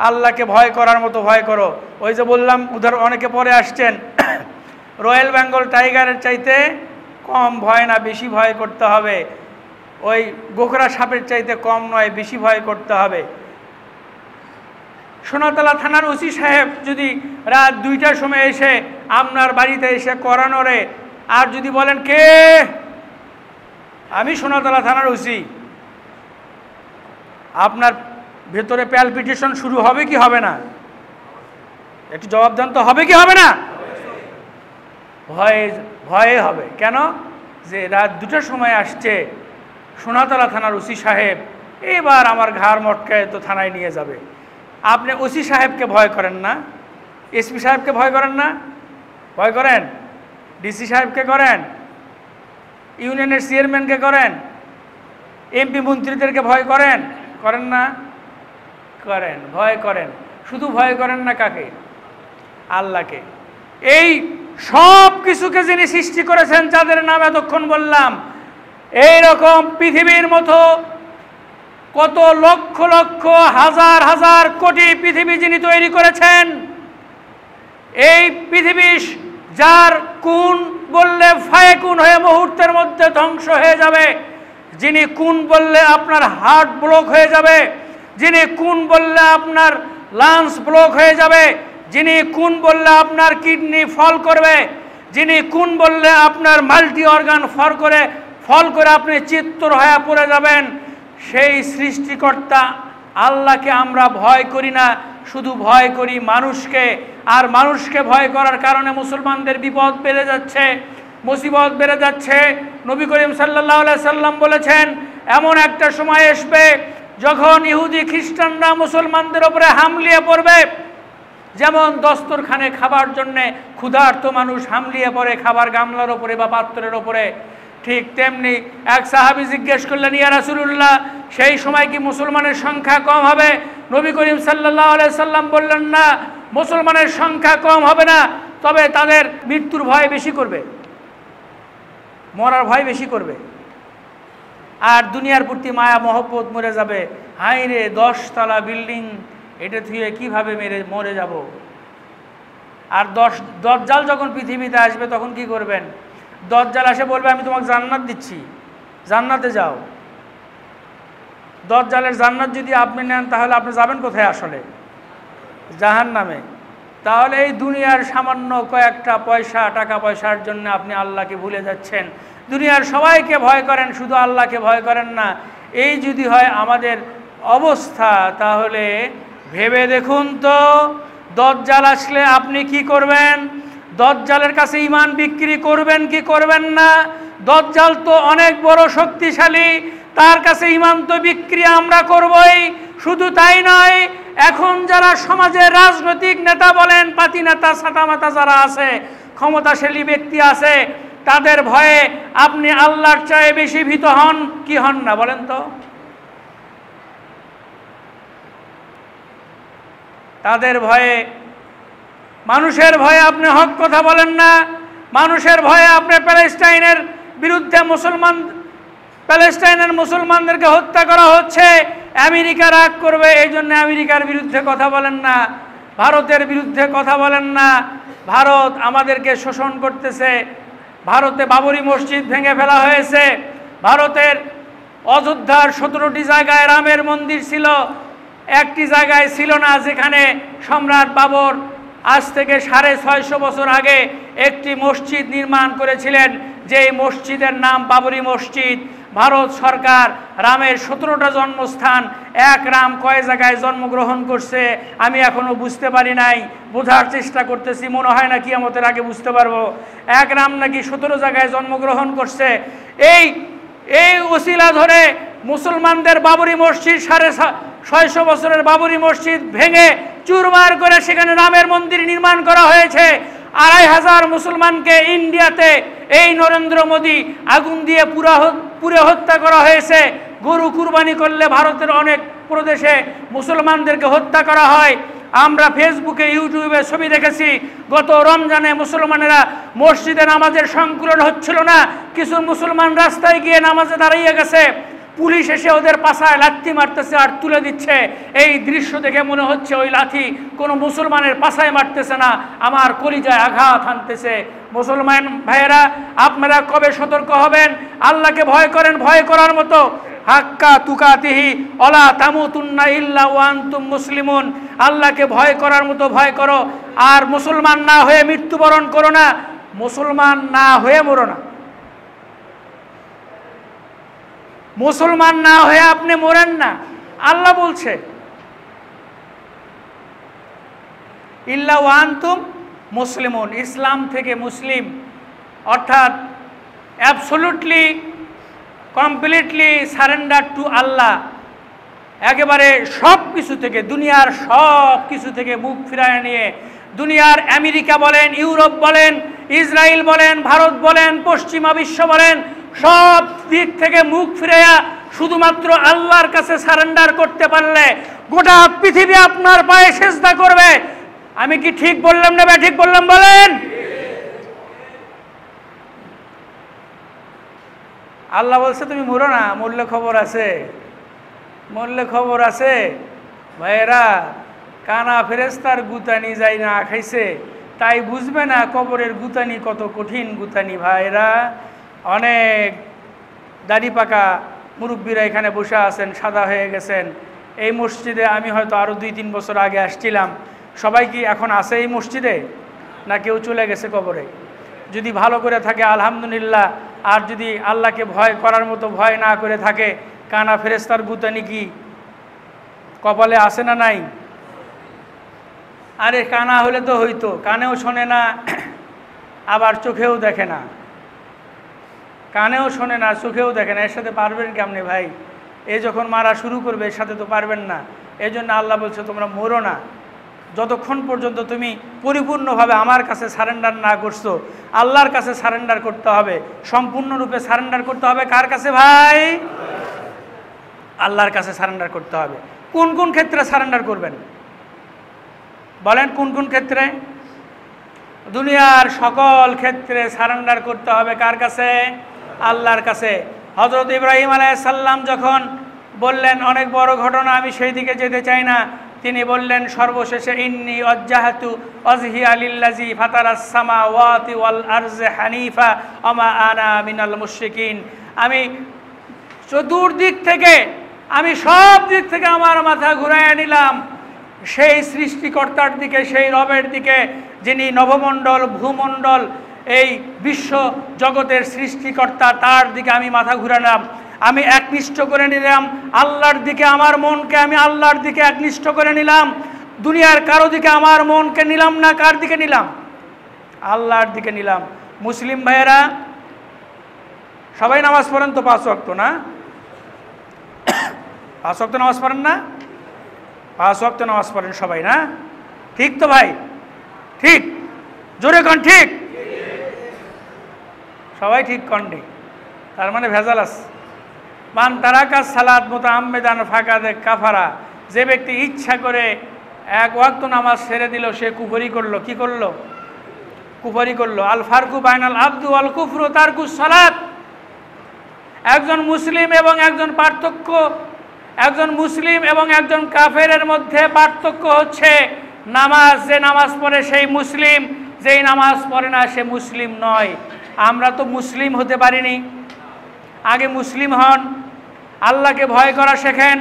আল্লাহকে ভয় করার মতো ভয় করো। ওই যে বললাম, উদাহরণ অনেকে পরে আসছেন, রয়্যাল বেঙ্গল টাইগারের চাইতে কম ভয় না, বেশি ভয় করতে হবে। ওই গোখরা সাপের চাইতে কম নয়, বেশি ভয় করতে হবে। সোনাতলা থানার ওসি সাহেব যদি রাত 2টার সময় এসে আপনার বাড়িতে এসে করানোরে, আর যদি বলেন, কে? আমি সোনাতলা থানার ওসি, আপনার ভেতরে প্যালপিটেশন শুরু হবে কি হবে না? একটু জবাব দেন তো, হবে কি হবে না? ভয়ে ভয়ে হবে। কেন? যে রাত 2টার সময় আসছে সোনাতলা থানার ওসি সাহেব, এবার আমার ঘাড় মটকায় তো থানায় নিয়ে যাবে। আপনি ওসি সাহেবকে ভয় করেন না? এসপি সাহেবকে ভয় করেন না? ভয় করেন? ডিসি সাহেবকে করেন? ইউনিয়নের চেয়ারম্যানকে করেন? এমপি মন্ত্রীদেরকে ভয় করেন? করেন না? করেন, ভয় করেন। শুধু ভয় করেন না কাকে? আল্লাহকে। এই সব কিছুকে যিনি সৃষ্টি করেছেন, যাদের নাম এতক্ষণ বললাম, এই রকম পৃথিবীর মতো কত লক্ষ লক্ষ হাজার হাজার কোটি পৃথিবী যিনি তৈরি করেছেন, এই পৃথিবী যার কুন বললে ফায়কুন হয়ে মুহূর্তের মধ্যে ধ্বংস হয়ে যাবে, যিনি কুন বললে আপনার হার্ট ব্লক হয়ে যাবে, যিনি কুন বললে আপনার লাংস ব্লক হয়ে যাবে, যিনি কুন বললে আপনার কিডনি ফল করবে, যিনি কুন বললে আপনার মাল্টি অর্গান ফল করে আপনি চিত্তর হয়ে পড়ে যাবেন, সেই সৃষ্টিকর্তা আল্লাহকে আমরা ভয় করি না, শুধু ভয় করি মানুষকে। আর মানুষকে ভয় করার কারণে মুসলমানদের বিপদ বেড়ে যাচ্ছে, মুসিবত বেড়ে যাচ্ছে। নবী করিম সাল্লাল্লাহু আলাইহি সাল্লাম বলেছেন, এমন একটা সময় আসবে যখন ইহুদি খ্রিস্টানরা মুসলমানদের উপরে হামলিয়ে পড়বে। যেমন দস্তরখানে খাবার জন্যে ক্ষুধার্ত মানুষ হামলিয়ে পড়ে খাবার গামলার ওপরে বা পাত্রের ওপরে, ঠিক তেমনি এক সাহাবী জিজ্ঞেস করলেন, ইয়া রাসূলুল্লাহ, সেই সময় কি মুসলমানের সংখ্যা কম হবে? নবী করিম সাল্লাল্লাহু আলাইহি সাল্লাম বললেন, না, মুসলমানের সংখ্যা কম হবে না, তবে তাদের মৃত্যুর ভয় বেশি করবে, মরার ভয় বেশি করবে, আর দুনিয়ার প্রতি মায়া মহব্বত মরে যাবে। হাই রে, 10 তলা বিল্ডিং, এটা থুয়ে কীভাবে মরে যাব। আর দজ্জাল যখন পৃথিবীতে আসবে তখন কি করবেন? দজ্জাল এসে বলবে, আমি তোমাকে জান্নাত দিচ্ছি, জান্নাতে যাও। দজ্জালের জান্নাত যদি আপনি নেন, তাহলে আপনি যাবেন কোথায়? আসলে জাহান্নামে। তাহলে এই দুনিয়ার সামান্য কয়েকটা পয়সা, টাকা পয়সার জন্য আপনি আল্লাহকে ভুলে যাচ্ছেন। দুনিয়ার সবাইকে ভয় করেন, শুধু আল্লাহকে ভয় করেন না। এই যদি হয় আমাদের অবস্থা, তাহলে ভেবে দেখুন তো, দজ্জাল আসলে আপনি কি করবেন? দজ্জালের কাছে ঈমান বিক্রি করবেন কি করবেন না? দজ্জাল তো অনেক বড় শক্তিশালী, তার কাছে ঈমান তো বিক্রি আমরা করবই। শুধু তাই নয়, এখন যারা সমাজের রাজনৈতিক নেতা বলেন, পাতি নেতা, ছাতামাতা যারা আছে, ক্ষমতাশালী ব্যক্তি আছে, তাদের ভয়ে আপনি আল্লাহর চেয়ে বেশি ভীত হন কি হন না বলেন তো? তাদের ভয়ে, মানুষের ভয়ে আপনি হক কথা বলেন না, মানুষের ভয়ে আপনি প্যালেস্টাইনের বিরুদ্ধে প্যালেস্টাইনের মুসলমানদেরকে হত্যা করা হচ্ছে, আমেরিকা রাগ করবে, এই জন্য আমেরিকার বিরুদ্ধে কথা বলেন না, ভারতের বিরুদ্ধে কথা বলেন না। ভারত আমাদেরকে শোষণ করতেছে। ভারতে বাবরি মসজিদ ভেঙে ফেলা হয়েছে, ভারতের অযোধ্যার 17টি জায়গায় রামের মন্দির ছিল, একটি জায়গায় ছিল না যেখানে সম্রাট বাবর আজ থেকে 650 বছর আগে একটি মসজিদ নির্মাণ করেছিলেন, যেই মসজিদের নাম বাবরি মসজিদ। ভারত সরকার রামের 17টা জন্মস্থান, এক রাম কয় জায়গায় জন্মগ্রহণ করছে আমি এখনো বুঝতে পারি নাই, বোঝার চেষ্টা করতেছি, মনে হয় না কিয়ামতের আগে বুঝতে পারবো। এক রাম নাকি 17 জায়গায় জন্মগ্রহণ করছে। এই ওসিলা ধরে মুসলমানদের বাবরি মসজিদ, 650 বছরের বাবরি মসজিদ ভেঙে চুরমার করে সেখানে রামের মন্দির নির্মাণ করা হয়েছে। 2500 মুসলমানকে ইন্ডিয়াতে এই নরেন্দ্র মোদী আগুন দিয়ে পুড়ে হত্যা করা হয়েছে। গরু কুরবানি করলে ভারতের অনেক প্রদেশে মুসলমানদেরকে হত্যা করা হয়। আমরা ফেসবুকে, ইউটিউবে ছবি দেখেছি, গত রমজানে মুসলমানেরা মসজিদে নামাজের সংকলন হচ্ছিল না, কিছু মুসলমান রাস্তায় গিয়ে নামাজে দাঁড়িয়ে গেছে, পুলিশ এসে ওদের পাছায় লাথি মারতেছে আর তুলে দিচ্ছে। এই দৃশ্য দেখে মনে হচ্ছে ওই লাথি কোনো মুসলমানের পাছায় মারতেছে না, আমার কলিজায় আঘাত হানতেছে। মুসলমান ভাইয়েরা, আপনারা কবে সতর্ক হবেন? আল্লাহকে ভয় করেন, ভয় করার মতো। হাক্কা তুকাতিহি ওয়ালা তামুতুন্না ইল্লা ওয়া আনতুম মুসলিমুন। আল্লাহকে ভয় করার মতো ভয় করো, আর মুসলমান না হয়ে মৃত্যুবরণ করো না, মুসলমান না হয়ে মরো না। মুসলমান না হয়ে আপনি মরেন না, আল্লাহ বলছে ইল্লা ওয়া আনতুম মুসলিমুন, ইসলাম থেকে মুসলিম, অর্থাৎ অ্যাবসলিউটলি কমপ্লিটলি সারেন্ডার টু আল্লাহ। একেবারে সব কিছু থেকে, দুনিয়ার সব কিছু থেকে মুখ ফিরায় নিয়ে, দুনিয়ার আমেরিকা বলেন, ইউরোপ বলেন, ইসরায়েল বলেন, ভারত বলেন, পশ্চিমা বিশ্ব বলেন, সব দিক থেকে মুখ ফিরাইয়া শুধুমাত্র আল্লাহর কাছে সারেন্ডার করতে পারলে, গোটা পৃথিবী আপনার পায়ে সেজদা করবে। আমি কি ঠিক বললাম না ঠিক বললাম বলেন? আল্লাহ বলছে তুমি মরো না, মরলে খবর আছে, মরলে খবর আছে। ভাইয়েরা, কানা ফেরেস্তার গুতানি যাই না খাইছে তাই বুঝবে না কবরের গুতানি কত কঠিন গুতানি। ভাইরা, অনেক দাড়ি পাকা মুরব্বীরা এখানে বসে আছেন, সাদা হয়ে গেছেন। এই মসজিদে আমি হয়তো আরও 2-3 বছর আগে আসছিলাম। সবাই কি এখন আছে এই মসজিদে, না কেউ চলে গেছে কবরে? যদি ভালো করে থাকে আলহামদুলিল্লাহ, আর যদি আল্লাহকে ভয় করার মতো ভয় না করে থাকে, কানা ফেরেস্তার গুতানি কি কপালে আসে না নাই? আরে কানা হলে তো হইতো, কানেও শোনে না, আবার চোখেও দেখে না। কানেও শোনে না, চোখেও দেখে না, এর সাথে পারবেন কেমনে ভাই? এ যখন মারা শুরু করবে এর সাথে তো পারবেন না। এই জন্য আল্লাহ বলছে তোমরা মরো না যতক্ষণ পর্যন্ত তুমি পরিপূর্ণভাবে আমার কাছে সারেন্ডার না করছো। আল্লাহর কাছে সারেন্ডার করতে হবে, সম্পূর্ণরূপে সারেন্ডার করতে হবে। কার কাছে ভাই? আল্লাহর কাছে সারেন্ডার করতে হবে। কোন কোন ক্ষেত্রে সারেন্ডার করবেন বলেন? কোন কোন ক্ষেত্রে? দুনিয়ার সকল ক্ষেত্রে সারেন্ডার করতে হবে। কার কাছে? আল্লাহর কাছে। হযরত ইব্রাহিম আলাইহিস সালাম যখন বললেন, অনেক বড় ঘটনা, আমি সেই দিকে যেতে চাই না, তিনি বললেন সর্বশেষে ইন্নী ওয়াজ্জাহতু ওয়াজহিয়া লিল্লাযী ফাতারাস সামাওয়াতি ওয়াল আরযি হানিফা ওয়া মা আনা মিনাল মুশরিকিন। আমি চতুর্দিক থেকে, আমি সব দিক থেকে আমার মাথা ঘুরাইয়া নিলাম সেই সৃষ্টিকর্তার দিকে, সেই রবের দিকে, যিনি নবমণ্ডল, ভূমণ্ডল, এই বিশ্ব জগতের সৃষ্টিকর্তা, তার দিকে আমি মাথা ঘুরালাম। আমি একনিষ্ঠ করে নিলাম আল্লাহর দিকে, আমার মনকে আমি আল্লাহর দিকে একনিষ্ঠ করে নিলাম। দুনিয়ার কারো দিকে আমার মনকে নিলাম না। কার দিকে নিলাম? আল্লাহর দিকে নিলাম। মুসলিম ভাইয়েরা, সবাই নামাজ পড়েন তো 5 ওয়াক্ত, না? 5 ওয়াক্ত নামাজ পড়েন না? 5 ওয়াক্ত নামাজ পড়েন সবাই, না? ঠিক তো ভাই? ঠিক? জোরে কন ঠিক? সবাই ঠিক কননি, তার মানে ভেজাল আছে। মান তারাকা সালাত মুতাআম্মিদান ফাকাদে কাফারা। যে ব্যক্তি ইচ্ছা করে 1 ওয়াক্ত নামাজ ছেড়ে দিল, সে কুফরি করলো। কি করলো? কুফরি করলো। আল ফারকু বাইনাল আবদু ওয়াল কুফরু তারকুস সালাত। একজন মুসলিম এবং একজন পার্থক্য, একজন মুসলিম এবং একজন কাফেরের মধ্যে পার্থক্য হচ্ছে নামাজ। যে নামাজ পড়ে সেই মুসলিম, যেই নামাজ পড়ে না সে মুসলিম নয়। আমরা তো মুসলিম হতে পারিনি। আগে মুসলিম হন, আল্লাহকে ভয় করা শেখেন।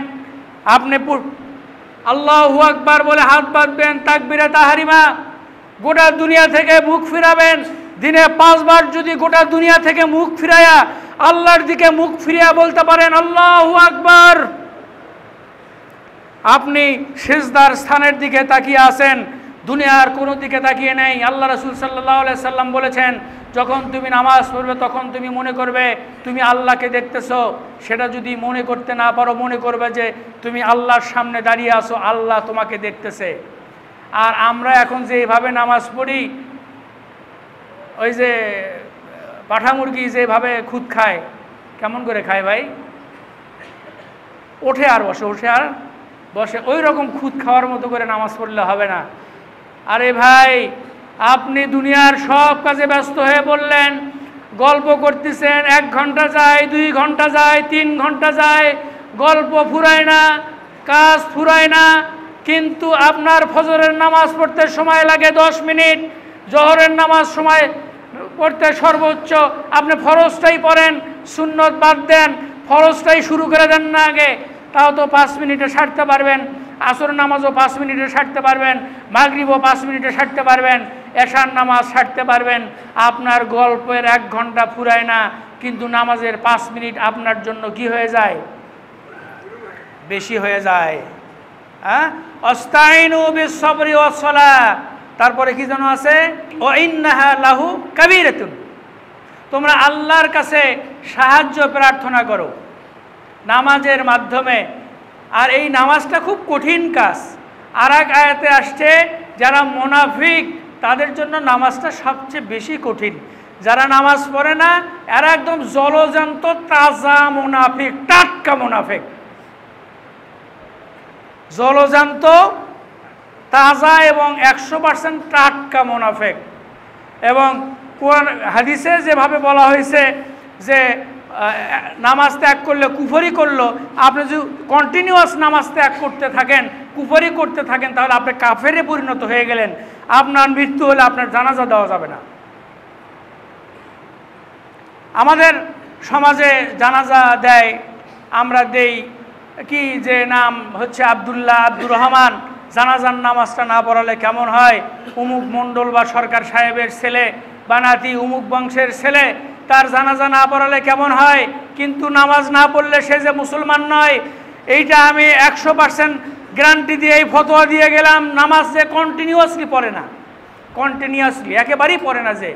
আপনি আল্লাহু আকবার বলে হাত বাঁধবেন, তাকবীরে তাহরিমা, গোটা দুনিয়া থেকে মুখ ফিরাবেন। দিনে 5 বার যদি গোটা দুনিয়া থেকে মুখ ফিরাইয়া আল্লাহর দিকে মুখ ফিরিয়া বলতে পারেন আল্লাহু আকবার, আপনি সিজদার স্থানের দিকে তাকিয়ে আছেন, দুনিয়ার কোনো দিকে তাকিয়ে নেই। আল্লাহ রাসূল সাল্লাল্লাহু আলাইহি সাল্লাম বলেছেন, যখন তুমি নামাজ পড়বে তখন তুমি মনে করবে তুমি আল্লাহকে দেখতেছো। সেটা যদি মনে করতে না পারো, মনে করবে যে তুমি আল্লাহর সামনে দাঁড়িয়ে আছো, আল্লাহ তোমাকে দেখতেছে। আর আমরা এখন যে এইভাবে নামাজ পড়ি, ওই যে পাঠা মুরগি যেভাবে খুদ খায়, কেমন করে খায় ভাই? ওঠে আর বসে, ওঠে আর বসে, ওই রকম খুদ খাওয়ার মতো করে নামাজ পড়লে হবে না। আরে ভাই, আপনি দুনিয়ার সব কাজে ব্যস্ত হয়ে বললেন, গল্প করতেছেন, 1 ঘন্টা যায়, 2 ঘন্টা যায়, 3 ঘন্টা যায়, গল্প ফুরায় না, কাজ ফুরায় না। কিন্তু আপনার ফজরের নামাজ পড়তে সময় লাগে 10 মিনিট, জোহরের নামাজ সময় পড়তে সর্বোচ্চ, আপনি ফরজটাই পড়েন, সুন্নত বাদ দেন, ফরজটাই শুরু করে দেন না আগে, তাও তো 5 মিনিটে সারতে পারবেন। আসর নামাজও 5 মিনিটে সারতে পারবেন, মাগরিবও 5 মিনিটে সারতে পারবেন, এশার নামাজ সারতে পারবেন। আপনার গল্পের 1 ঘন্টা ফুরায় না, কিন্তু নামাজের 5 মিনিট আপনার জন্য কি হয়ে যায়? বেশি হয়ে যায়। হ্যাঁ, আস্তাইনু বিস-সাবরি ওয়াস-সালাহ। তারপরে কি যেন আছে, ওয়া ইন্নাহা লাহু কাবীরাতুন। তোমরা আল্লাহর কাছে সাহায্য প্রার্থনা করো নামাজের মাধ্যমে। আর এই নামাজটা খুব কঠিন কাজ। আর এক আয়াতে আসছে, যারা মুনাফিক তাদের জন্য নামাজটা সবচেয়ে বেশি কঠিন। যারা নামাজ পড়ে না এরা একদম জলজান্ত তাজা মুনাফিক, টাটকা মুনাফিক। জলজান্ত, তাজা এবং 100% টাটকা মুনাফিক। এবং কোরআন হাদিসে যেভাবে বলা হয়েছে যে নামাজ ত্যাগ করলে কুফরি করলো, আপনি যদি কন্টিনিউয়াস নামাজ ত্যাগ করতে থাকেন, কুফরি করতে থাকেন, তাহলে আপনি কাফেরে পরিণত হয়ে গেলেন। আপনার মৃত্যু হলে আপনার জানাজা দেওয়া যাবে না। আমাদের সমাজে জানাজা দেয়, আমরা দেই কি যে নাম হচ্ছে আব্দুল্লাহ, আব্দুর রহমান, জানাজার নামাজটা না পড়ালে কেমন হয়, উমুক মণ্ডল বা সরকার সাহেবের ছেলে বা নাতি, উমুক বংশের ছেলে, তার জানাজা না পড়ালে কেমন হয়, কিন্তু নামাজ না পড়লে সে যে মুসলমান নয়। এইটা আমি 100% গ্যারান্টি দিয়ে এই ফতোয়া দিয়ে গেলাম। নামাজ যে কন্টিনিউয়াসলি পড়ে না, কন্টিনিউয়াসলি একেবারেই পড়ে না, যে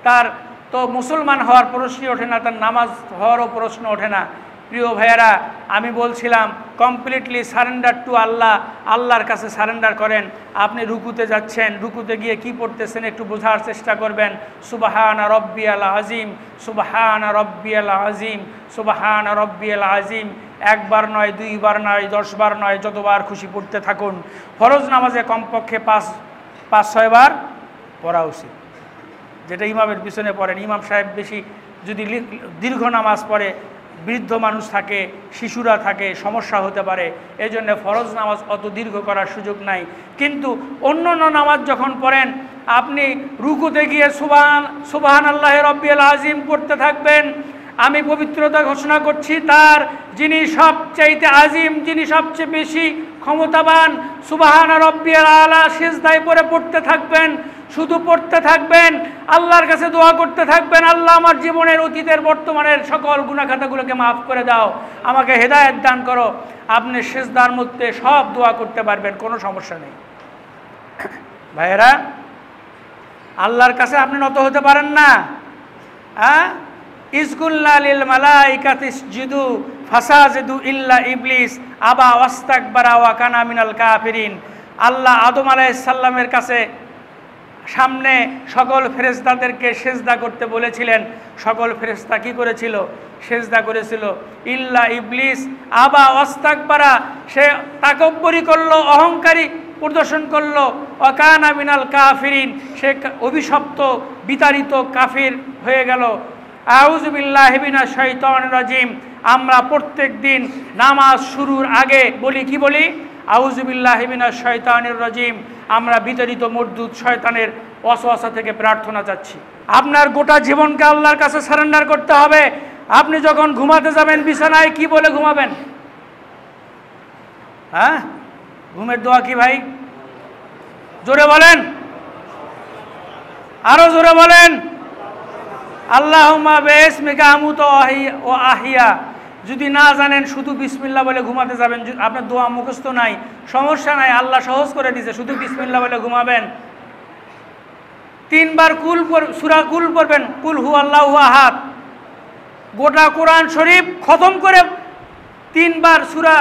তার তো মুসলমান হওয়ার প্রশ্নই ওঠে না, তার নামাজ হওয়ারও প্রশ্ন ওঠে না। প্রিয় ভাইয়েরা, আমি বলছিলাম কমপ্লিটলি সারেন্ডার টু আল্লাহ, আল্লাহর কাছে সারেন্ডার করেন। আপনি রুকুতে যাচ্ছেন, রুকুতে গিয়ে কি পড়তেছেন একটু বোঝার চেষ্টা করবেন। সুবহানা রব্বিয়াল আযীম, সুবহানা রব্বিয়াল আযীম, সুবহানা রব্বিয়াল আযীম। একবার নয়, দুইবার নয়, 10 বার নয়, যতবার খুশি পড়তে থাকুন। ফরজ নামাজে কমপক্ষে 5-6 বার পড়া উচিত, যেটা ইমামের পিছনে পড়েন। ইমাম সাহেব বেশি যদি দীর্ঘ নামাজ পড়ে, বৃদ্ধ মানুষ থাকে, শিশুরা থাকে, সমস্যা হতে পারে। এই জন্য ফরজ নামাজ অত দীর্ঘ করার সুযোগ নাই। কিন্তু অন্য নামাজ যখন পড়েন, আপনি রুকুতে গিয়ে সুবহানাল্লাহি রব্বিল আযীম পড়তে থাকবেন। আমি পবিত্রতা ঘোষণা করছি তার, যিনি সবচাইতে আজিম, যিনি সবচেয়ে বেশি ক্ষমতাবান। সুবহানা রব্বিয়াল আলা সিজদায় পড়ে পড়তে থাকবেন, শুধু পড়তে থাকবেন, আল্লাহর কাছে দোয়া করতে থাকবেন, আল্লাহ আমার জীবনের অতীতের বর্তমানের সকল গুনাহ খাতাগুলোকে মাফ করে দাও, আমাকে হেদায়েত দান করো। আপনি সিজদার মধ্যে সব দোয়া করতে পারবেন, কোনো সমস্যা নেই। ভাইয়েরা, আল্লাহর কাছে আপনি নত হতে পারেন না? হ্যাঁ, ইজকুল্লা লিল মালাইকাতি ইসজুদু ফাসাজদু ইল্লা ইবলিস আবা ওয়াস্তাকবারা ওয়া কানা মিনাল কাফিরিন। আল্লাহ আদম আলাইহিস সালামের কাছে সামনে সকল ফেরেশতাদেরকে সেজদা করতে বলেছিলেন। সকল ফেরেশতা কি করেছিল? সেজদা করেছিল। ইল্লা ইবলিস আবা ওয়াস্তাকবারা, সে তাকব্বুরি করলো, অহংকারী প্রদর্শন করলো। ওয়া কানা মিনাল কাফিরিন, সে অভিশপ্ত বিতাড়িত কাফির হয়ে গেল। আউযু বিল্লাহি মিনাশ শাইতানির রাজিম। আমরা প্রত্যেক দিন নামাজ শুরুর আগে বলি, কি বলি? আউযু বিল্লাহি মিনাশ শাইতানির রাজিম। আমরা বিতাড়িত মরদুদ শয়তানের ওয়াসওয়াসা থেকে প্রার্থনা চাচ্ছি। আপনার গোটা জীবনকে আল্লাহর কাছে সারেন্ডার করতে হবে। আপনি যখন ঘুমাতে যাবেন, বিছানায় কি বলে ঘুমাবেন? হ্যাঁ, ঘুমের দোয়া কি ভাই? জোরে বলেন, আরো জোরে বলেন। আল্লাহুম্মা বিসমিকা আমুতু ওয়া আহইয়া। যদি না জানেন, শুধু বিসমিল্লাহ বলে ঘুমাতে যাবেন। আপনার দোয়া মুখস্থ নাই, সমস্যা নাই, আল্লাহ সহজ করে দিয়েছে, শুধু বিসমিল্লাহ বলে ঘুমাবেন। 3 বার সূরা কুল পড়বেন, কুল হু আল্লাহু আহাদ। গোটা কোরআন শরীফ খতম করে 3 বার সূরা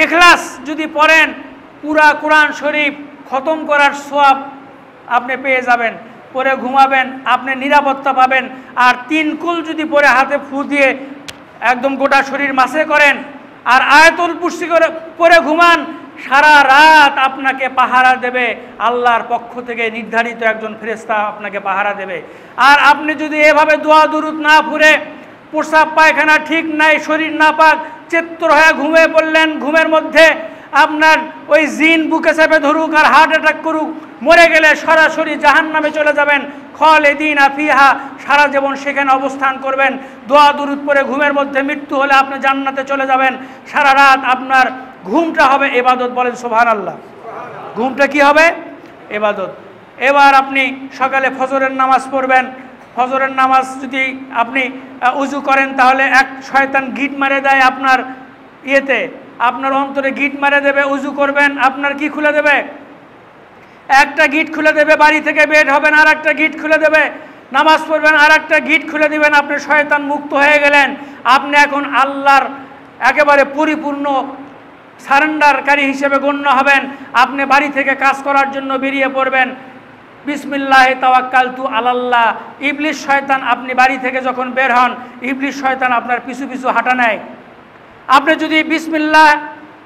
ইখলাস যদি পড়েন, পুরা কোরআন শরীফ খতম করার সওয়াব আপনি পেয়ে যাবেন। পরে ঘুমাবেন, আপনি নিরাপত্তা পাবেন। আর 3 কুল যদি পরে হাতে ফু দিয়ে একদম গোটা শরীর মাসে করেন, আর আয়াতুল কুরসি করে পরে ঘুমান, সারা রাত আপনাকে পাহারা দেবে আল্লাহর পক্ষ থেকে নির্ধারিত একজন ফেরেশতা আপনাকে পাহারা দেবে। আর আপনি যদি এভাবে দোয়া দুরুদ না পড়ে, প্রস্রাব পায়খানা ঠিক নাই, শরীর নাপাক, চেত্তর হয়ে ঘুমিয়ে পড়লেন, ঘুমের মধ্যে আপনার ওই জিন বুকে চেপে ধরুক আর হার্ট অ্যাটাক করুক, মরে গেলে সরাসরি জাহান্নামে চলে যাবেন। খালিদিনা ফিহা, সারা জীবন সেখানে অবস্থান করবেন। দোয়া দুরুদ পড়ে ঘুমের মধ্যে মৃত্যু হলে আপনি জান্নাতে চলে যাবেন। সারা রাত আপনার ঘুমটা হবে ইবাদত। বলেন সুবহানাল্লাহ। ঘুমটা কি হবে? ইবাদত। এবার আপনি সকালে ফজরের নামাজ পড়বেন। ফজরের নামাজ যদি আপনি উজু করেন, তাহলে এক শয়তান গিট মারে দেয় আপনার ইয়েতে, আপনার অন্তরে গিট মারে দেবে। উজু করবেন, আপনার কি খুলে দেবে? একটা গিট খুলে দেবে। বাড়ি থেকে বের হবেন, আর একটা গিট খুলে দেবে। নামাজ পড়বেন, আর একটা গিট খুলে দিবেন। আপনি শয়তান মুক্ত হয়ে গেলেন। আপনি এখন আল্লাহর একেবারে পরিপূর্ণ সারেন্ডারকারী হিসেবে গণ্য হবেন। আপনি বাড়ি থেকে কাজ করার জন্য বেরিয়ে পড়বেন। বিসমিল্লাহি তাওয়াক্কালতু আলাল্লাহ। ইবলিস শয়তান, আপনি বাড়ি থেকে যখন বের হন, ইবলিস শয়তান আপনার পিছু পিছু হাঁটা নেয়। আপনি যদি বিসমিল্লাহ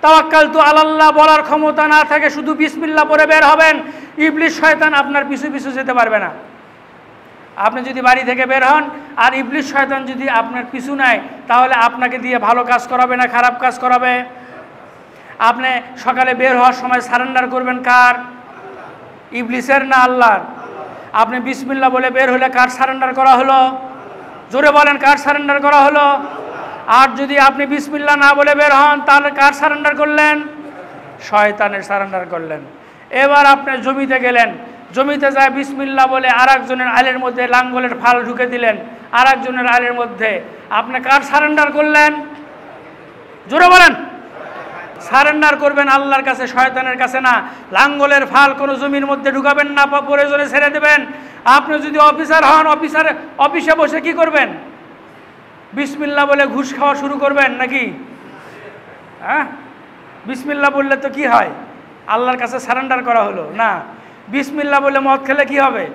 তাওয়াক্কালতু আলাল্লাহ বলার ক্ষমতা না থাকে শুধু বিসমিল্লাহ পড়ে বের হবেন, ইবলিস শয়তান আপনার পিছু পিছু যেতে পারবে না। আপনি যদি বাড়ি থেকে বের হন আর ইবলিস শয়তান যদি আপনার পিছু নেয়, তাহলে আপনাকে দিয়ে ভালো কাজ করাবে না খারাপ কাজ করাবে? আপনি সকালে বের হওয়ার সময় সারেন্ডার করবেন কার? ইবলিসের না আল্লাহর? আপনি বিসমিল্লাহ বলে বের হলে কার সারেন্ডার করা হলো? জোরে বলেন, কার সারেন্ডার করা হলো? আর যদি আপনি বিসমিল্লাহ না বলে বের হন, তাহলে কার সারেন্ডার করলেন? শয়তানের সারেন্ডার করলেন। এবার আপনি জমিতে গেলেন, জমিতে যায় বিসমিল্লাহ বলে আর একজনের আলের মধ্যে লাঙ্গলের ফাল ঢুকে দিলেন, আর একজনের আলের মধ্যে, আপনি কার সারেন্ডার করলেন? জোরে বলেন। সারেন্ডার করবেন আল্লাহর কাছে, শয়তানের কাছে না। লাঙ্গলের ফাল কোনো জমির মধ্যে ঢুকাবেন না, প্রয়োজনে ছেড়ে দেবেন। আপনি যদি অফিসার হন, অফিসে বসে কি করবেন? বিসমিল্লাহ বলে ঘুষ খাওয়া শুরু করবেন নাকি? হ্যাঁ, বিসমিল্লাহ বললে তো কি হয়? আল্লাহর কাছে সারেন্ডার করা হলো না। বিসমিল্লাহ বলে মদ খেলে কি হবে?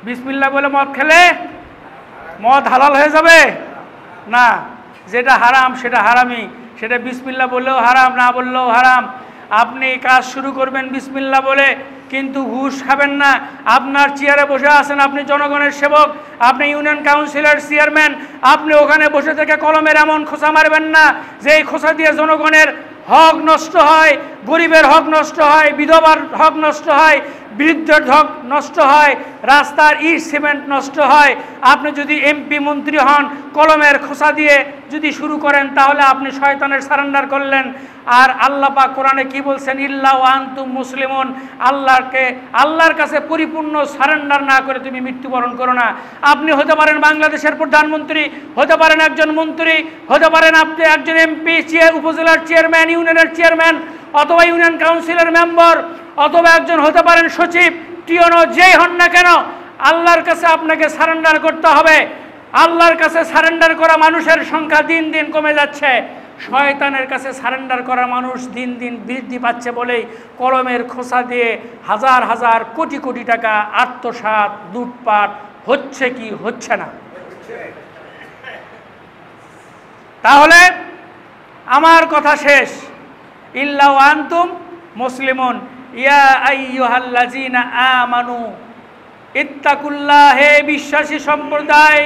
বিসমিল্লাহ বলে মদ খেলে মদ হালাল হয়ে যাবে না। যেটা হারাম সেটা হারামই, সেটা বিসমিল্লাহ বললেও হারাম, না বললেও হারাম। আপনি কাজ শুরু করবেন বিসমিল্লাহ বলে, কিন্তু ঘুষ খাবেন না। আপনার চেয়ারে বসে আছেন, আপনি জনগণের সেবক, আপনি ইউনিয়ন কাউন্সিলের চেয়ারম্যান, আপনি ওখানে বসে থেকে কলমের এমন খোঁচা মারবেন না যে এই খোঁচা দিয়ে জনগণের হক নষ্ট হয়, গরিবের হক নষ্ট হয়, বিধবার হক নষ্ট হয়, বৃদ্ধের হক নষ্ট হয়, রাস্তার ইট সিমেন্ট নষ্ট হয়। আপনি যদি এমপি মন্ত্রী হন, কলমের খোঁচা দিয়ে যদি শুরু করেন, তাহলে আপনি শয়তানের সারেন্ডার করলেন। আর আল্লাহ পাক কোরআনে কি বলছেন? ইল্লা ওয়া আনতুম মুসলিমুন। আল্লাহর কাছে পরিপূর্ণ সারেন্ডার না করে তুমি মৃত্যুবরণ করো না। আপনি হতে পারেন বাংলাদেশের প্রধানমন্ত্রী, হতে পারেন একজন মন্ত্রী, হতে পারেন আপনি একজন এমপি, উপজেলার চেয়ারম্যান, ইউনিয়নের চেয়ারম্যান, অথবা ইউনিয়ন কাউন্সিলের মেম্বার, অথবা একজন হতে পারেন সচিব, টিওনো, যেই হন না কেন, আল্লাহর কাছে আপনাকে সারেন্ডার করতে হবে। আল্লাহর কাছে সারেন্ডার করা মানুষের সংখ্যা দিন দিন কমে যাচ্ছে। শয়তানের কাছে সারেন্ডার করা মানুষ দিন দিন বৃদ্ধি পাচ্ছে বলেই কলমের খোঁচা দিয়ে হাজার হাজার কোটি কোটি টাকা আত্মসাৎ, লুটপাট হচ্ছে কি হচ্ছে না? তাহলে আমার কথা শেষ। ইল্লা ওয়া আনতুম মুসলিমুন ইয়া আইয়ুহাল্লাযীনা আমানু ইত্তাকুল্লাহ, হে বিশ্বাসী সম্প্রদায়,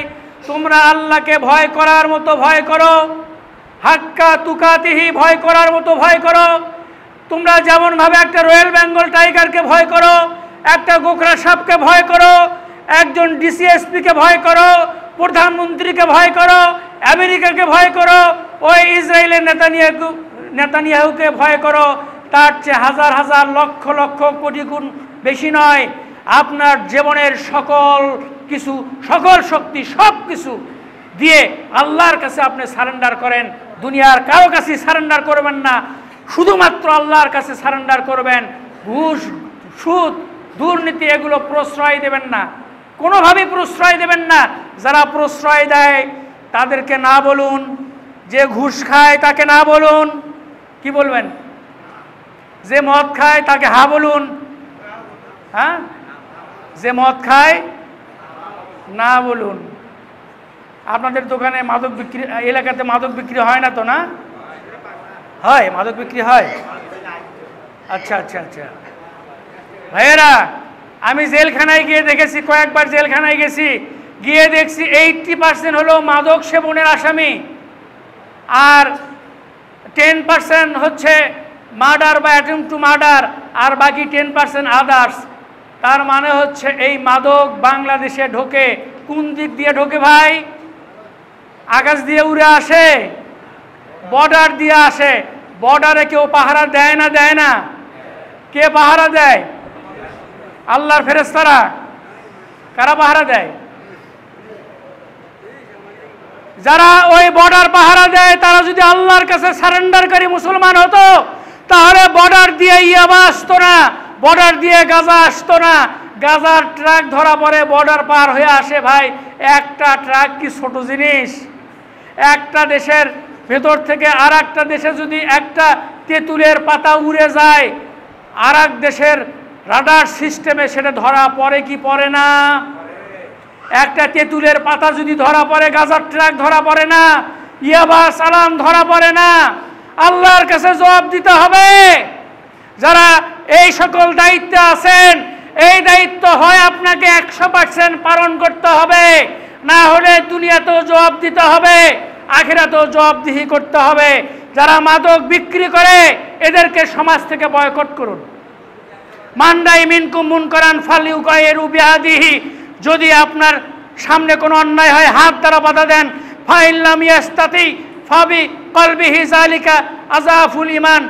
তোমরা আল্লাহকে ভয় করার মতো ভয় করো, হাক্কা তুকাতিহি, ভয় করার মতো ভয় করো। তোমরা যেমনভাবে একটা রয়্যাল বেঙ্গল টাইগারকে ভয় করো, একটা গোখরা সাপকে ভয় করো, একজন ডিসিএসপিকে ভয় করো, প্রধানমন্ত্রীকে ভয় করো, আমেরিকাকে ভয় করো, ওই ইসরায়েলের নেতানিয়াহুকে ভয় করো, তার চেয়ে হাজার হাজার লক্ষ লক্ষ কোটি গুণ বেশি নয়। আপনার জীবনের সকল কিছু, সকল শক্তি, সব কিছু দিয়ে আল্লাহর কাছে আপনি সারেন্ডার করেন। দুনিয়ার কারো কাছে সারেন্ডার করবেন না, শুধুমাত্র আল্লাহর কাছে সারেন্ডার করবেন। ঘুষ, সুদ, দুর্নীতি এগুলো প্রশ্রয় দেবেন না, কোনোভাবেই প্রশ্রয় দেবেন না। যারা প্রশ্রয় দেয় তাদেরকে না বলুন, যে ঘুষ খায় তাকে না বলুন, কি বলবেন? যে মদ খায় তাকে হা বলুন। হ্যাঁ, যে মদ খায় না বলুন। আপনাদের দোকানে মাদক বিক্রি, এলাকাতে মাদক বিক্রি হয় না তো? না হয়, মাদক বিক্রি হয়। আচ্ছা আচ্ছা আচ্ছা ভাইয়েরা, আমি জেলখানায় গিয়ে দেখেছি, কয়েকবার জেলখানায় গেছি, গিয়ে দেখছি 80% হলো মাদক সেবনের আসামি, আর 10% হচ্ছে মার্ডার বা অ্যাটেম্পট টু মার্ডার, আর বাকি 10% আদার্স। তার মানে হচ্ছে এই মাদক বাংলাদেশে ঢোকে কোন দিক দিয়ে ঢোকে ভাই? আকাশ দিয়ে উড়ে আসে, বর্ডার দিয়ে আসে। বর্ডারে কেউ পাহারা দেয় না? দেয় না? কে পাহারা দেয়? আল্লাহর ফেরেশতারা। কারা পাহারা দেয়? যারা ওই বর্ডার পাহারা দেয় তারা যদি আল্লাহর কাছে সারেন্ডারকারী মুসলমান হতো, তাহলে বর্ডার দিয়ে ইয়াবা আসতো না, বর্ডার দিয়ে গাজা আসতো না। গাজার ট্রাক ধরা পড়ে বর্ডার পার হয়ে আসে। ভাই, একটা ট্রাক কি ছোট জিনিস? একটা দেশের ভেতর থেকে আর একটা দেশে যদি একটা তেঁতুলের পাতা উড়ে যায়, আর এক দেশের রাডার সিস্টেমে সেটা ধরা পড়ে কি পড়ে না? একটা তেঁতুলের পাতা যদি ধরা পড়ে, গাজার ট্রাক ধরা পড়ে না, ইয়াবা চালান ধরা পড়ে না। আল্লাহর কাছে জবাব দিতে হবে। যারা এই সকল দায়িত্বে আছেন, এই দায়িত্ব হয় আপনাকে 100% পালন করতে হবে, না হলে দুনিয়াতেও জবাব দিতে হবে, আখিরাতেও জবাবদিহি করতে হবে। যারা মাদক বিক্রি করে এদেরকে সমাজ থেকে বয়কট করুন। মানদাই মিনকুম মুনকারান ফালিউগাইরু বিয়াদিহি, যদি আপনার সামনে কোনো অন্যায় হয় হাত দ্বারা বাধা দেন। ফাইল্লাম ইয়াস্তাতি ফাবি কলবিহি যালিকা আযাফুল ঈমান,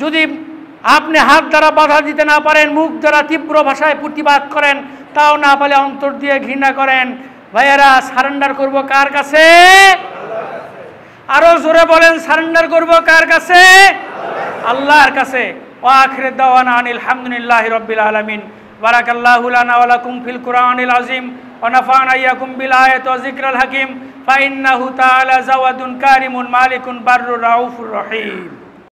যদি আপনি হাত দ্বারা বাধা দিতে না পারেন, মুখ দ্বারা তীব্র ভাষায় প্রতিবাদ করেন, তাও না পারলে অন্তর দিয়ে ঘৃণা করেন। ভাইয়েরা, সারেন্ডার করব কার কাছে? আরো জোরে বলেন, সারেন্ডার করব কার কাছে? আল্লাহর কাছে। ওয়া আখিরু দাওয়ানা আনিল হামদুলিল্লাহি রাব্বিল আলামিন। বারাকাল্লাহু লানা ওয়া লাকুম ফিল কুরআনিল আযীম ওয়া নাফা'না ইয়্যাকুম বিল আয়াতি ওয়া যিকরিল হাকীম। ফা ইন্নাহু তাআলা জাওয়াদুন কারিমুন মালিকুন বাররুর রাউফুর রহিম।